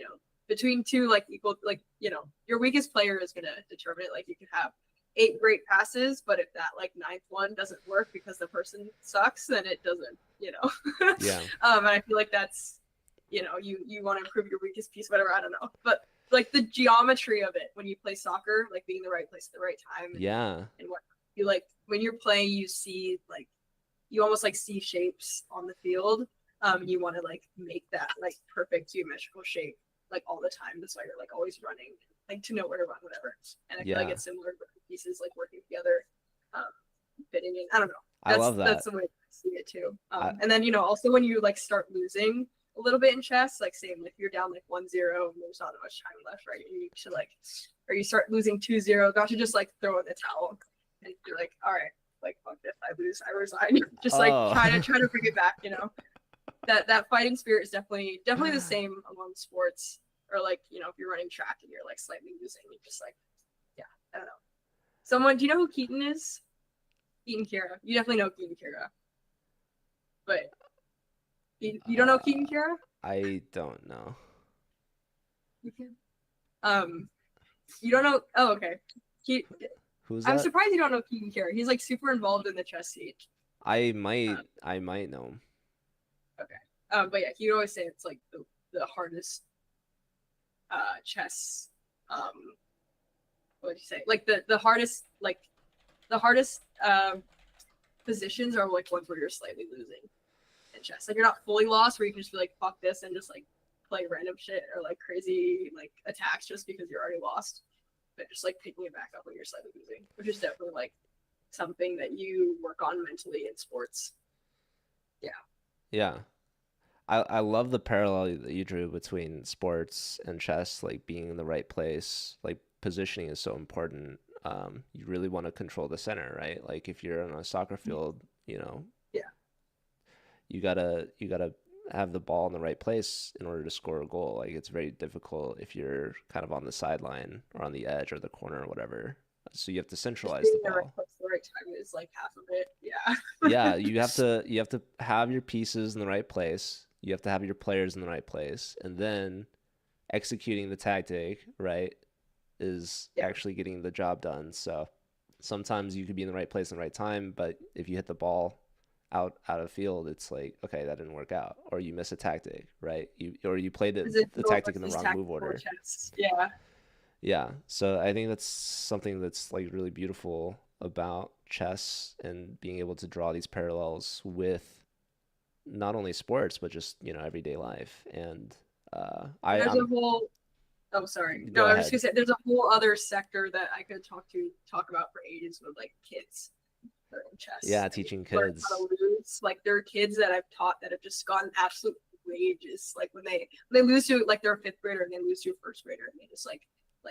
between two like equal, like your weakest player is gonna determine it. Like you can have 8 great passes, but if that like ninth one doesn't work because the person sucks, then it doesn't. Yeah. And I feel like that's you want to improve your weakest piece, whatever. I don't know, but like the geometry of it when you play soccer, like being in the right place at the right time, Yeah. and what you like when you're playing, you see like you almost like see shapes on the field. You want to like make that like perfect geometrical shape like all the time. That's why you're like always running, like to know where to run, whatever. And I feel like Yeah. it's similar pieces like working together, fitting in. I don't know. I love That's that. the way I see it too. I, And then also when you like start losing a little bit in chess, like same, like you're down like 1-0 and there's not much time left, right? You need to like, or you start losing 2-0, got to just like throw in the towel and you're like, all right, like fuck this, I lose, I resign. Just like oh. try to bring it back, That fighting spirit is definitely the same among sports. Or like, if you're running track and you're like slightly losing, you're just like, yeah, I don't know. Do you know who Keaton is? Keaton Kira. You definitely know Keaton Kira. But you don't know Keaton Kira? I don't know. You can. You don't know. Oh, okay. Who's I'm that? surprised you don't know Keaton Kira. He's like super involved in the chess scene. I might know him. Okay. But yeah, he'd always say it's like the hardest chess. What would you say? Like the hardest positions are like ones where you're slightly losing in chess. Like you're not fully lost, where you can just be like fuck this and just like play random shit or like crazy like attacks just because you're already lost, but just like picking it back up when you're slightly losing, which is definitely like something that you work on mentally in sports. Yeah. Yeah. I love the parallel that you drew between sports and chess, like being in the right place. Like positioning is so important. You really want to control the center, right? Like if you're on a soccer field, Yeah. you gotta have the ball in the right place in order to score a goal. Like it's very difficult if you're kind of on the sideline or on the edge or the corner or whatever. So you have to Just centralize being the in the right ball. place at the right time is like half of it. Yeah. Yeah, you have to have your pieces in the right place. You have to have your players in the right place, and then executing the tactic, right, is Yeah. actually getting the job done. So sometimes you could be in the right place in the right time, but if you hit the ball out of field, it's like, okay, that didn't work out, or you miss a tactic, right? You played the Physical tactic in the versus wrong move tactical order. chess. Yeah. Yeah, so I think that's something that's like really beautiful about chess and being able to draw these parallels with not only sports but just everyday life. And And I there's a I'm whole oh sorry. No, go I was just ahead. gonna say there's a whole other sector that I could talk about for ages with like kids that are in chess Yeah, and teaching learn how kids. to lose. Like there are kids that I've taught that have just gotten absolute rages. Like when they lose to like they're a fifth grader and they lose to a first grader and they just like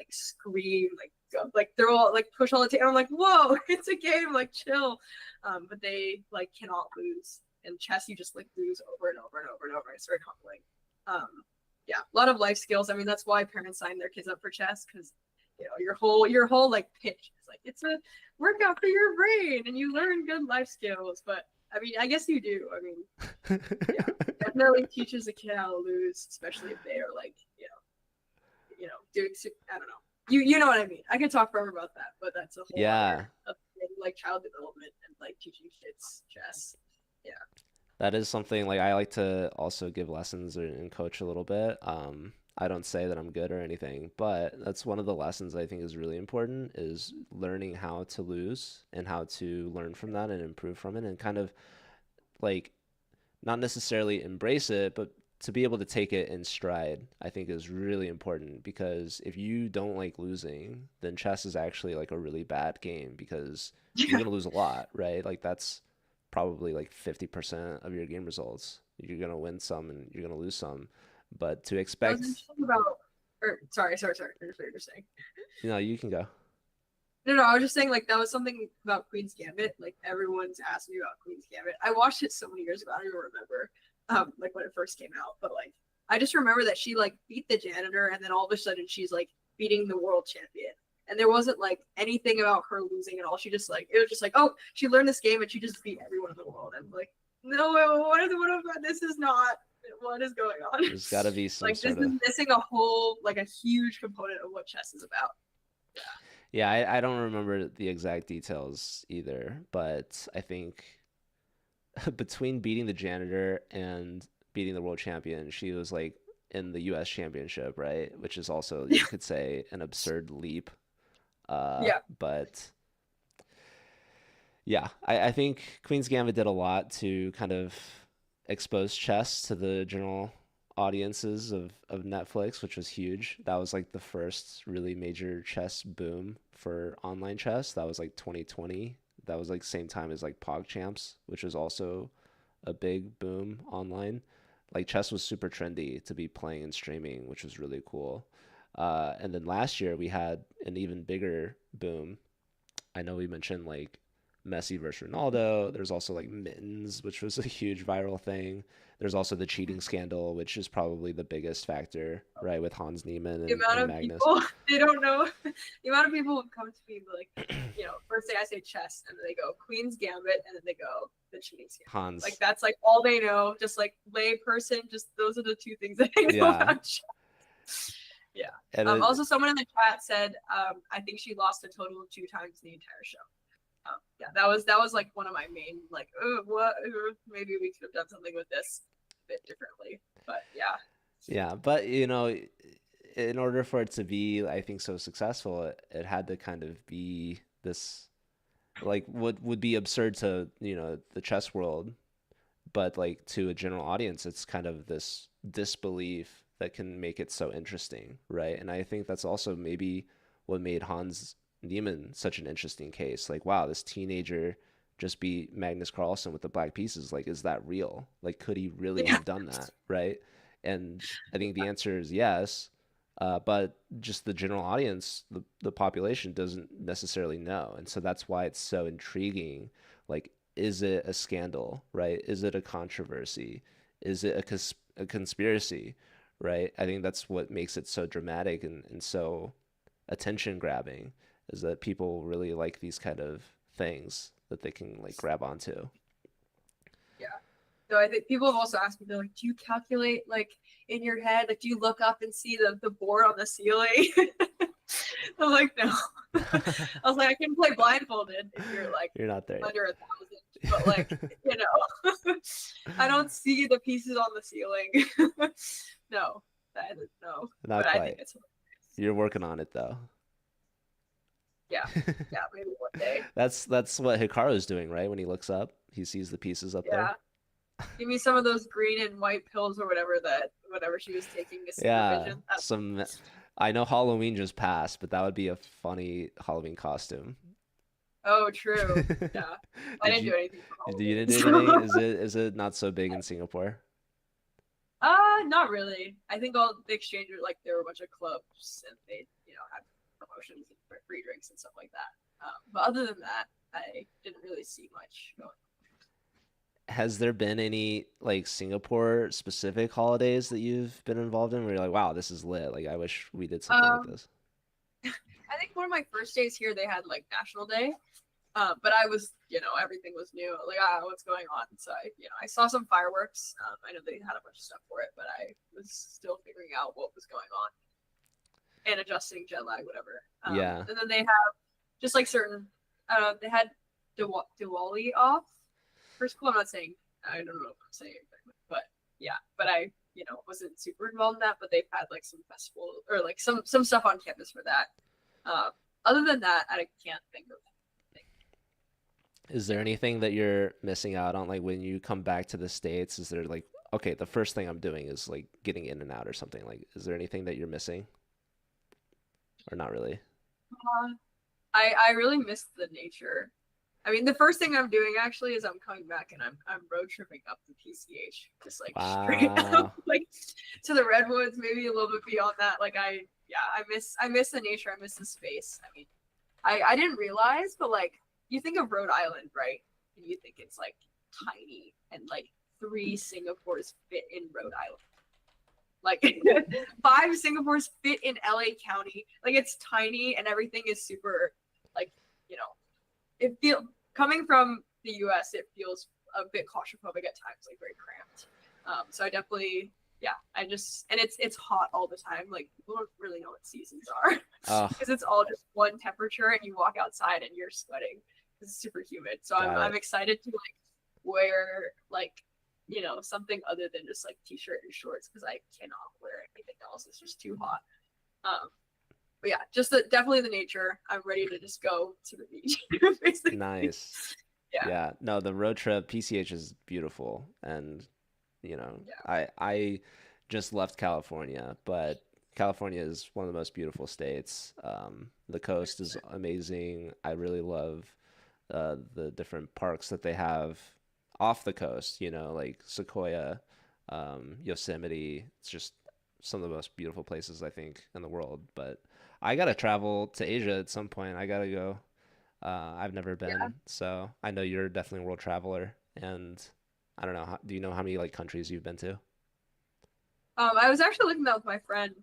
scream like go, like they're all like push all the time. I'm like, whoa, it's a game, like chill. But they like cannot lose. In chess, you just like lose over and over and over and over. It's very humbling. Yeah, a lot of life skills. I mean, that's why parents sign their kids up for chess because your whole like pitch is like it's a workout for your brain and you learn good life skills. But I mean, I guess you do. I mean, yeah, definitely teaches a kid how to lose, especially if they are like doing. I don't know. You know what I mean. I could talk forever about that, but that's a whole Yeah, other thing, like child development and like teaching kids chess. Yeah. that is something like I like to also give lessons and coach a little bit. I don't say that I'm good or anything, but that's one of the lessons I think is really important is learning how to lose and how to learn from that and improve from it and kind of like not necessarily embrace it, but to be able to take it in stride, I think is really important because if you don't like losing, then chess is actually like a really bad game because you're Yeah. going to lose a lot, right? Like that's probably like 50% of your game results. You're going to win some and you're going to lose some. But to That was expect, interesting about. Or sorry. Finish what you're saying. you can go. No, I was just saying like that was something about Queen's Gambit. Like everyone's asked me about Queen's Gambit. I watched it so many years ago. I don't even remember like when it first came out. But like I just remember that she like beat the janitor and then all of a sudden she's like beating the world champion. And there wasn't like anything about her losing at all. She just like it was just like, oh, she learned this game and she just beat everyone in the world. And like, no, what this is not what is going on? There's got to be some Like this sort is of missing a whole like a huge component of what chess is about. Yeah. yeah, I don't remember the exact details either, but I think between beating the janitor and beating the world champion, she was like in the U.S. championship, right? Which is also, you could say, an absurd leap. Yeah. But yeah, I think Queen's Gambit did a lot to kind of expose chess to the general audiences of Netflix, which was huge. That was like the first really major chess boom for online chess. That was like 2020. That was like same time as like PogChamps, which was also a big boom online. Like chess was super trendy to be playing and streaming, which was really cool. And then last year we had an even bigger boom. I know we mentioned like Messi versus Ronaldo. There's also like mittens, which was a huge viral thing. There's also the cheating scandal, which is probably the biggest factor, right, with Hans Niemann The amount and of Magnus. people they don't know the amount of people who come to me like, first thing I say chess and then they go Queen's Gambit and then they go the cheating scandal. Like Hans, that's like all they know, just like lay person, just those are the two things that I know yeah, about chess. Yeah. and Also someone in the chat said, I think she lost a total of 2 times the entire show. Yeah, that was like one of my main like, oh, what? Maybe we could have done something with this a bit differently. But yeah, yeah, but in order for it to be, I think, so successful, it had to kind of be this like what would be absurd to the chess world, but like to a general audience, it's kind of this disbelief that can make it so interesting, right? And I think that's also maybe what made Hans Niemann such an interesting case. Like, wow, this teenager just beat Magnus Carlsen with the black pieces. Like, is that real? Like, could he really Yeah. have done that, right? And I think the answer is yes. But just the general audience, the population doesn't necessarily know. And so that's why it's so intriguing. Like, is it a scandal, right? Is it a controversy? Is it a conspiracy, right? I think that's what makes it so dramatic and so attention grabbing, is that people really like these kind of things that they can like grab onto. Yeah. So I think people have also asked me, they're like, do you calculate like in your head? Like, do you look up and see the board on the ceiling? I'm like, no. I was like, I can play blindfolded if you're like You're not there under 1,000, but like, yet. you know, I don't see the pieces on the ceiling. No, that is no. Not But I think quite. it's hilarious. You're working on it though. Yeah, yeah, maybe one day. That's what Hikaru's doing, right? When he looks up, he sees the pieces up there. Yeah, give me some of those green and white pills or whatever that whatever she was taking to see her Yeah, vision. That's some. I know Halloween just passed, but that would be a funny Halloween costume. oh, true. Yeah, I Did didn't you do anything for you Halloween. didn't do anything? Is it not so big in Singapore? Not really. I think all the exchanges like there were a bunch of clubs and they had promotions and free drinks and stuff like that. But other than that, I didn't really see much going. Has there been any like Singapore specific holidays that you've been involved in where you're like, wow, this is lit. Like I wish we did something like Um, this. I think one of my first days here they had like National Day. But I was, everything was new. Like, what's going on? So I saw some fireworks. I know they had a bunch of stuff for it, but I was still figuring out what was going on and adjusting jet lag, whatever. Yeah. And then they have just like certain, they had Diwali off for school. I'm not saying, I don't know if I'm saying it correctly, but yeah, but I, wasn't super involved in that, but they've had like some festival or like some stuff on campus for that. Other than that, I can't think of anything. Is there anything that you're missing out on? Like when you come back to the States, is there like, okay, the first thing I'm doing is like getting in and out or something? Like, is there anything that you're missing or not really? Uh, I really miss the nature. I mean, the first thing I'm doing actually is I'm coming back and I'm road tripping up the PCH, just like straight up, Wow. like to the redwoods, maybe a little bit beyond that. Like I miss the nature, I miss the space. I mean, I didn't realize, but like you think of Rhode Island, right? And you think it's like tiny and like 3 Singapores fit in Rhode Island. Like 5 Singapores fit in LA County. Like it's tiny and everything is super like, you know, it feel coming from the US, it feels a bit claustrophobic at times, like very cramped. So I definitely I just and it's hot all the time. Like people don't really know what seasons are Oh, because it's all just one temperature and you walk outside and you're sweating. It's super humid. So I'm got I'm it. excited to like wear like something other than just like t-shirt and shorts because I cannot wear anything else. It's just too hot. Um, but yeah, definitely the nature. I'm ready to just go to the beach, basically. Nice. Yeah, Yeah. No, the road trip, PCH is beautiful. And, yeah, I just left California, but California is one of the most beautiful states. The coast is 100%. amazing. I really love the different parks that they have off the coast, like Sequoia, Yosemite. It's just some of the most beautiful places I think in the world. But I gotta travel to Asia at some point. I gotta go. I've never Yeah. been, so I know you're definitely a world traveler. And I don't know, do you know how many like countries you've been to? I was actually looking that with my friend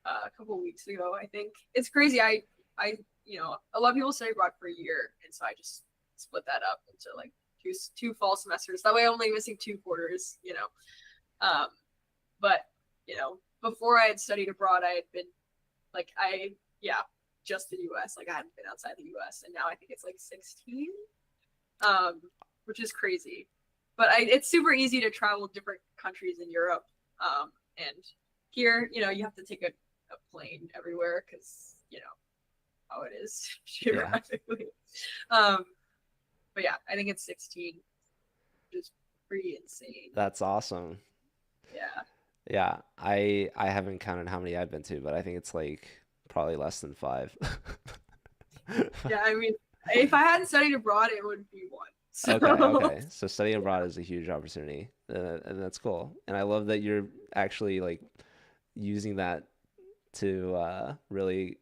a couple weeks ago. I think it's crazy. I, a lot of people say abroad for a year, and so I just split that up into like two fall semesters. That way, I'm only missing 2 quarters. Um, but before I had studied abroad, I had been like just the U.S. Like I hadn't been outside the U.S. and now I think it's like 16, um, which is crazy. But it's super easy to travel different countries in Europe, and here, you have to take a plane everywhere because how it is Yeah, geographically. Um, but yeah, I think it's 16, which is pretty insane. that's awesome. Yeah. Yeah, I haven't counted how many I've been to, but I think it's like probably less than five. Yeah, I mean, if I hadn't studied abroad, it would be one. So Okay, okay. So studying yeah, abroad is a huge opportunity, and that's cool. And I love that you're actually like using that to really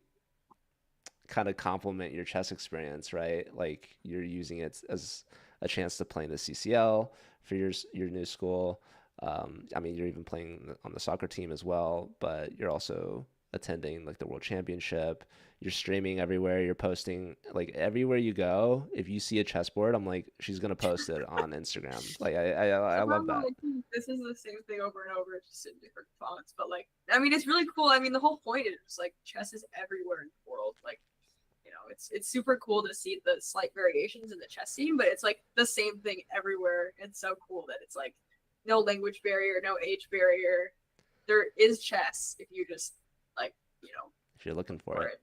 kind of complement your chess experience, right? Like you're using it as a chance to play in the CCL for your new school. I mean, you're even playing on the soccer team as well, but you're also attending like the World Championship. You're streaming everywhere. You're posting like everywhere you go. If you see a chessboard, I'm like, she's gonna post it on Instagram. Like I love sometimes I'm that. like, this is the same thing over and over, just in different fonts. But like, I mean, it's really cool. I mean, the whole point is like chess is everywhere in the world. Like, it's super cool to see the slight variations in the chess scene, but it's like the same thing everywhere. It's so cool that it's like no language barrier, no age barrier. There is chess if you just like, If you're looking look for for it.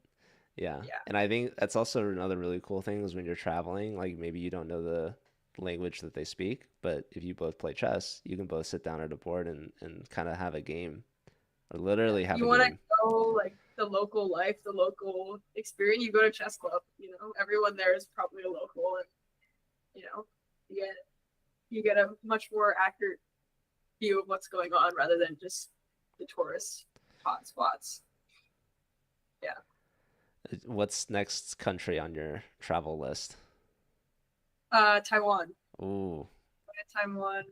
it. Yeah. Yeah. And I think that's also another really cool thing is when you're traveling, like maybe you don't know the language that they speak, but if you both play chess, you can both sit down at a board and kind of have a game or Yeah. literally have You a want to game. go like the local life, the local experience, you go to chess club, everyone there is probably a local, and you know, you get you get a much more accurate view of what's going on rather than just the tourist hot spots. Yeah. What's next country on your travel list? Taiwan. Ooh. Taiwan.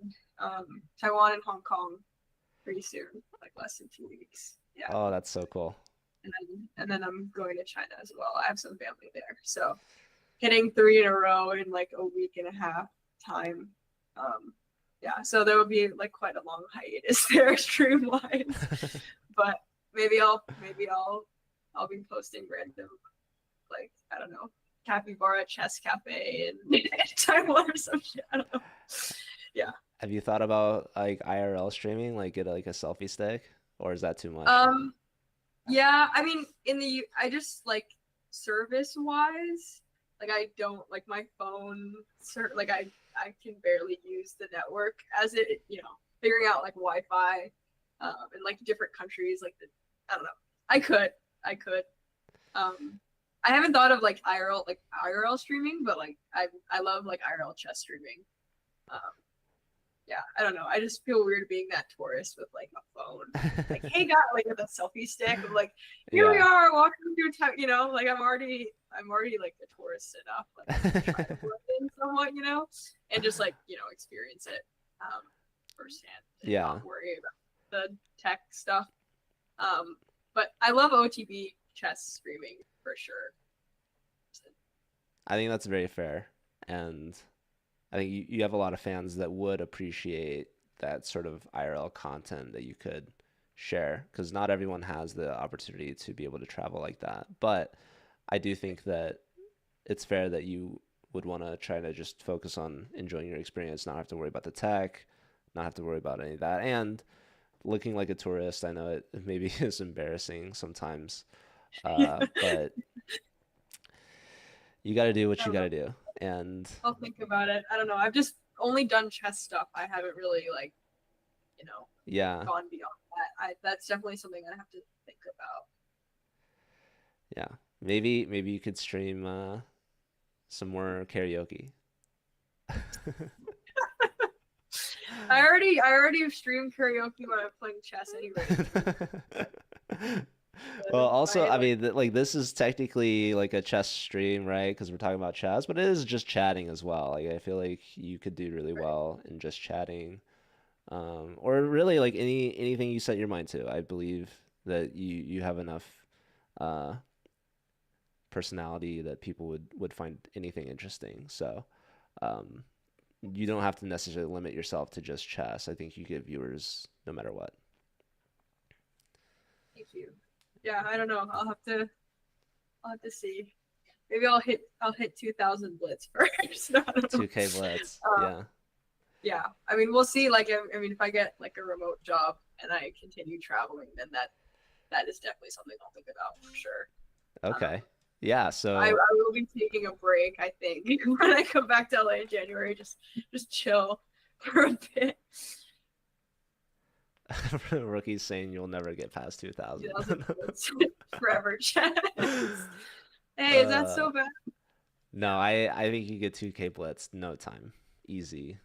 Taiwan and Hong Kong pretty soon, like less than 2 weeks. Yeah. Oh, that's so cool. And then I'm going to China as well. I have some family there. So hitting three in a row in like a week and a half time. Um, yeah, so there will be like quite a long hiatus there, stream wise. But maybe I'll be posting random, like, I don't know, capybara chess cafe in Taiwan or some shit. I don't know. Yeah. Have you thought about like IRL streaming, like get like a selfie stick, or is that too much? Um, yeah, I mean, I just like service wise, like I don't like my phone, like I can barely use the network as figuring out like Wi-Fi, in like different countries, like I don't know. I could. Um, I haven't thought of like IRL streaming, but like I love like IRL chess streaming. Um, yeah, I don't know. I just feel weird being that tourist with like a phone. Like, hey guys, like with a selfie stick of like, here we Yeah. are walking through town, like I'm already like a tourist enough. Like I can try to blend in somewhat, and just like, experience it firsthand and not Yeah. worry about the tech stuff. Um, but I love OTB chess streaming for sure. I think that's very fair. And I think you have a lot of fans that would appreciate that sort of IRL content that you could share because not everyone has the opportunity to be able to travel like that. But I do think that it's fair that you would want to try to just focus on enjoying your experience, not have to worry about the tech, not have to worry about any of that. And looking like a tourist, I know it maybe is embarrassing sometimes, but you got to do what I you don't got know. to do. And I'll think about it. I don't know. I've just only done chess stuff. I haven't really like, you know, yeah, gone beyond that. That's definitely something I have to think about. yeah. Maybe you could stream some more karaoke. I already stream karaoke when I'm playing chess anyway. Well, If also, I I like, mean, like this is technically like a chess stream, right? Because we're talking about chess, but it is just chatting as well. Like I feel like you could do really right, well in just chatting, or really like anything you set your mind to. I believe that you have enough uh, personality that people would find anything interesting. So um, you don't have to necessarily limit yourself to just chess. I think you get viewers no matter what. thank you. Yeah, I don't know. I'll have to see. Maybe I'll hit 2,000 blitz first. I don't know. 2K Blitz, Uh, yeah. yeah, I mean, we'll see. Like, I mean, if I get like a remote job and I continue traveling, then that is definitely something I'll think about for sure. Okay. Um, Yeah, I so will be taking a break, I think, when I come back to LA in January. Just chill for a bit. Rookies saying you'll never get past 2,000. 2000 blitz forever chess. Hey, is that uh, so bad? no, I think you get 2K blitz no time, easy.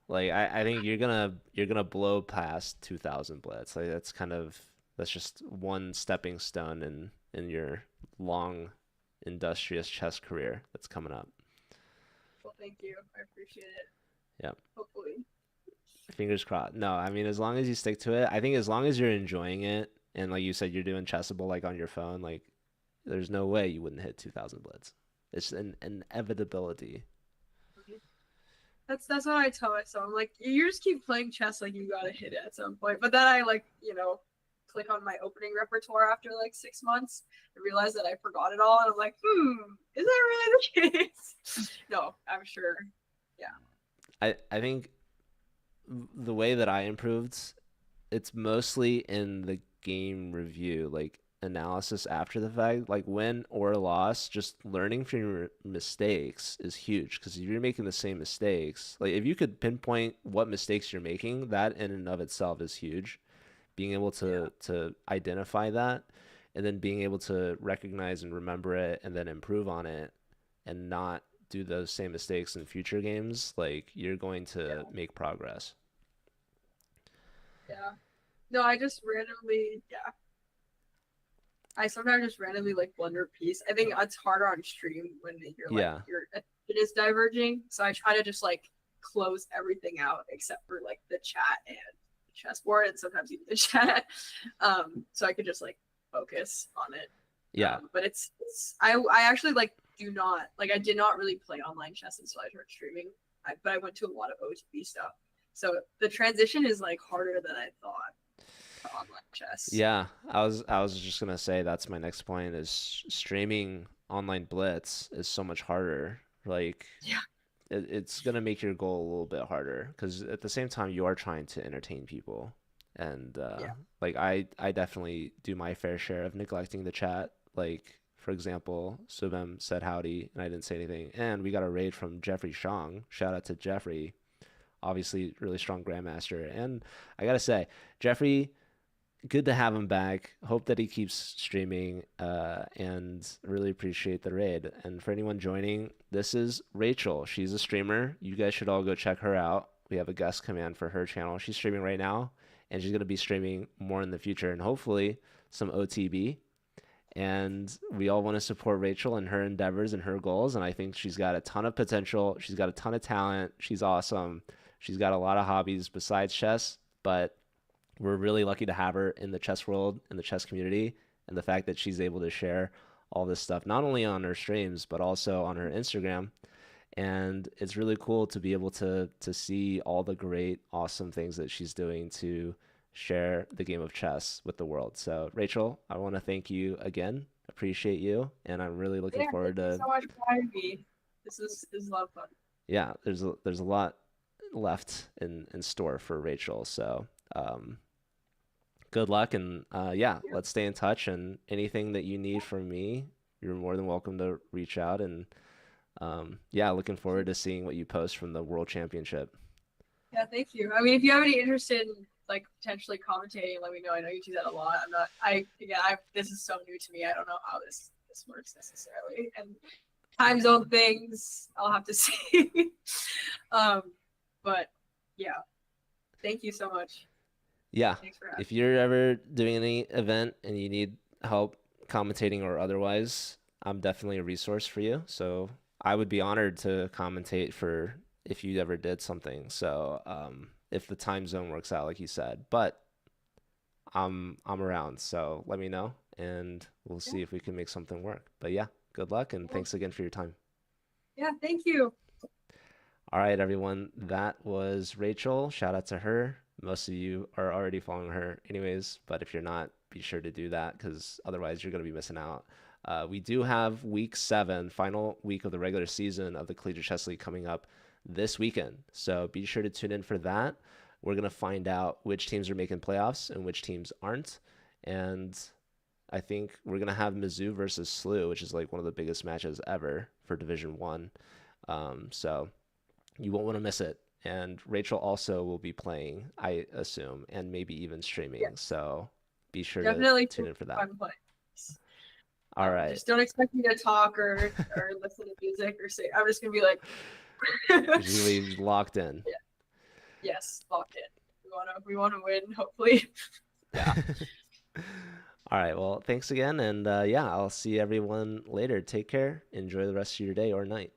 Like I think you're gonna blow past 2,000 blitz. Like that's just one stepping stone in your long, industrious chess career that's coming up. Well, thank you. I appreciate it. Yeah, Hopefully. fingers crossed. No, I mean as long as you stick to it, I think as long as you're enjoying it, and like you said, you're doing Chessable like on your phone, like there's no way you wouldn't hit 2,000 blitz. It's an inevitability. That's what I tell myself. I'm like, you just keep playing chess, like you gotta hit it at some point. But then I like, click on my opening repertoire after like 6 months and realize that I forgot it all, and I'm like, is that really the case? No, I'm sure. Yeah. I think the way that I improved, it's mostly in the game review, like analysis after the fact, like win or loss, just learning from your mistakes is huge because if you're making the same mistakes, like if you could pinpoint what mistakes you're making, that in and of itself is huge. Being able Yeah. to identify that and then being able to recognize and remember it and then improve on it and not do those same mistakes in future games, like you're going to Yeah. make progress. Yeah. No, I just randomly, yeah. I sometimes just randomly like blunder piece. I think it's harder on stream when Yeah. your attention is diverging. So I try to just like close everything out except for like the chat and the chessboard and sometimes even the chat. So I could just like focus on it. Yeah. But I actually like do not like I did not really play online chess until I started streaming. But I went to a lot of OTB stuff. So the transition is like harder than I thought to online chess. Yeah, I was just gonna say that's my next point is streaming online blitz is so much harder. Like Yeah. it's gonna make your goal a little bit harder because at the same time you are trying to entertain people, and Yeah. like I definitely do my fair share of neglecting the chat. Like for example, Subem said howdy and I didn't say anything, and we got a raid from Jeffrey Shong. Shout out to Jeffrey, obviously really strong grandmaster, and I gotta say Jeffrey, good to have him back. Hope that he keeps streaming, and really appreciate the raid. And for anyone joining, this is Rachel. She's a streamer. You guys should all go check her out. We have a guest command for her channel. She's streaming right now, and she's going to be streaming more in the future, and hopefully some OTB. And we all want to support Rachel and her endeavors and her goals. And I think she's got a ton of potential. She's got a ton of talent. She's awesome. She's got a lot of hobbies besides chess, but we're really lucky to have her in the chess world, in the chess community, and the fact that she's able to share all this stuff not only on her streams but also on her Instagram. And it's really cool to be able to see all the great, awesome things that she's doing to share the game of chess with the world. So, Rachel, I want to thank you again. Appreciate you, and I'm really looking Yeah, forward thank you to. so much for having me. This is a lot of fun. Yeah, there's a lot left in store for Rachel. So, um, good luck and yeah, Yeah. let's stay in touch and anything that you need from me, you're more than welcome to reach out and yeah, looking forward to seeing what you post from the World Championship. Yeah, thank you. I mean, if you have any interest in like potentially commentating, let me know. I know you do that a lot. I'm not. I again, I this is so new to me. I don't know how this works necessarily, and time zone things. I'll have to see. um, but yeah, thank you so much. Yeah, Thanks for having if you're ever doing any event and you need help commentating or otherwise, I'm definitely a resource for you. So I would be honored to commentate for if you ever did something. So if the time zone works out like you said, but I'm around, so let me know and we'll me. see if we can make something work. But yeah, good luck and Yeah, thanks again for your time. yeah, thank you. All right, everyone, that was Rachel. Shout out to her. Most of you are already following her, anyways, but if you're not, be sure to do that because otherwise you're going to be missing out. We do have week 7, final week of the regular season of the Collegiate Chess League coming up this weekend. So be sure to tune in for that. We're going to find out which teams are making playoffs and which teams aren't. And I think we're going to have Mizzou versus SLU, which is like one of the biggest matches ever for Division 1. So you won't want to miss it. and Rachel also will be playing, I assume, and maybe even Yeah, streaming. So be sure to definitely tune in for that. fun play. All right. Just don't expect me to talk or listen to music or say. I'm just gonna be like, You're just gonna be locked in. yeah, yes, locked in. We wanna win. Hopefully, yeah. All right. Well, thanks again. And yeah, I'll see everyone later. Take care. Enjoy the rest of your day or night.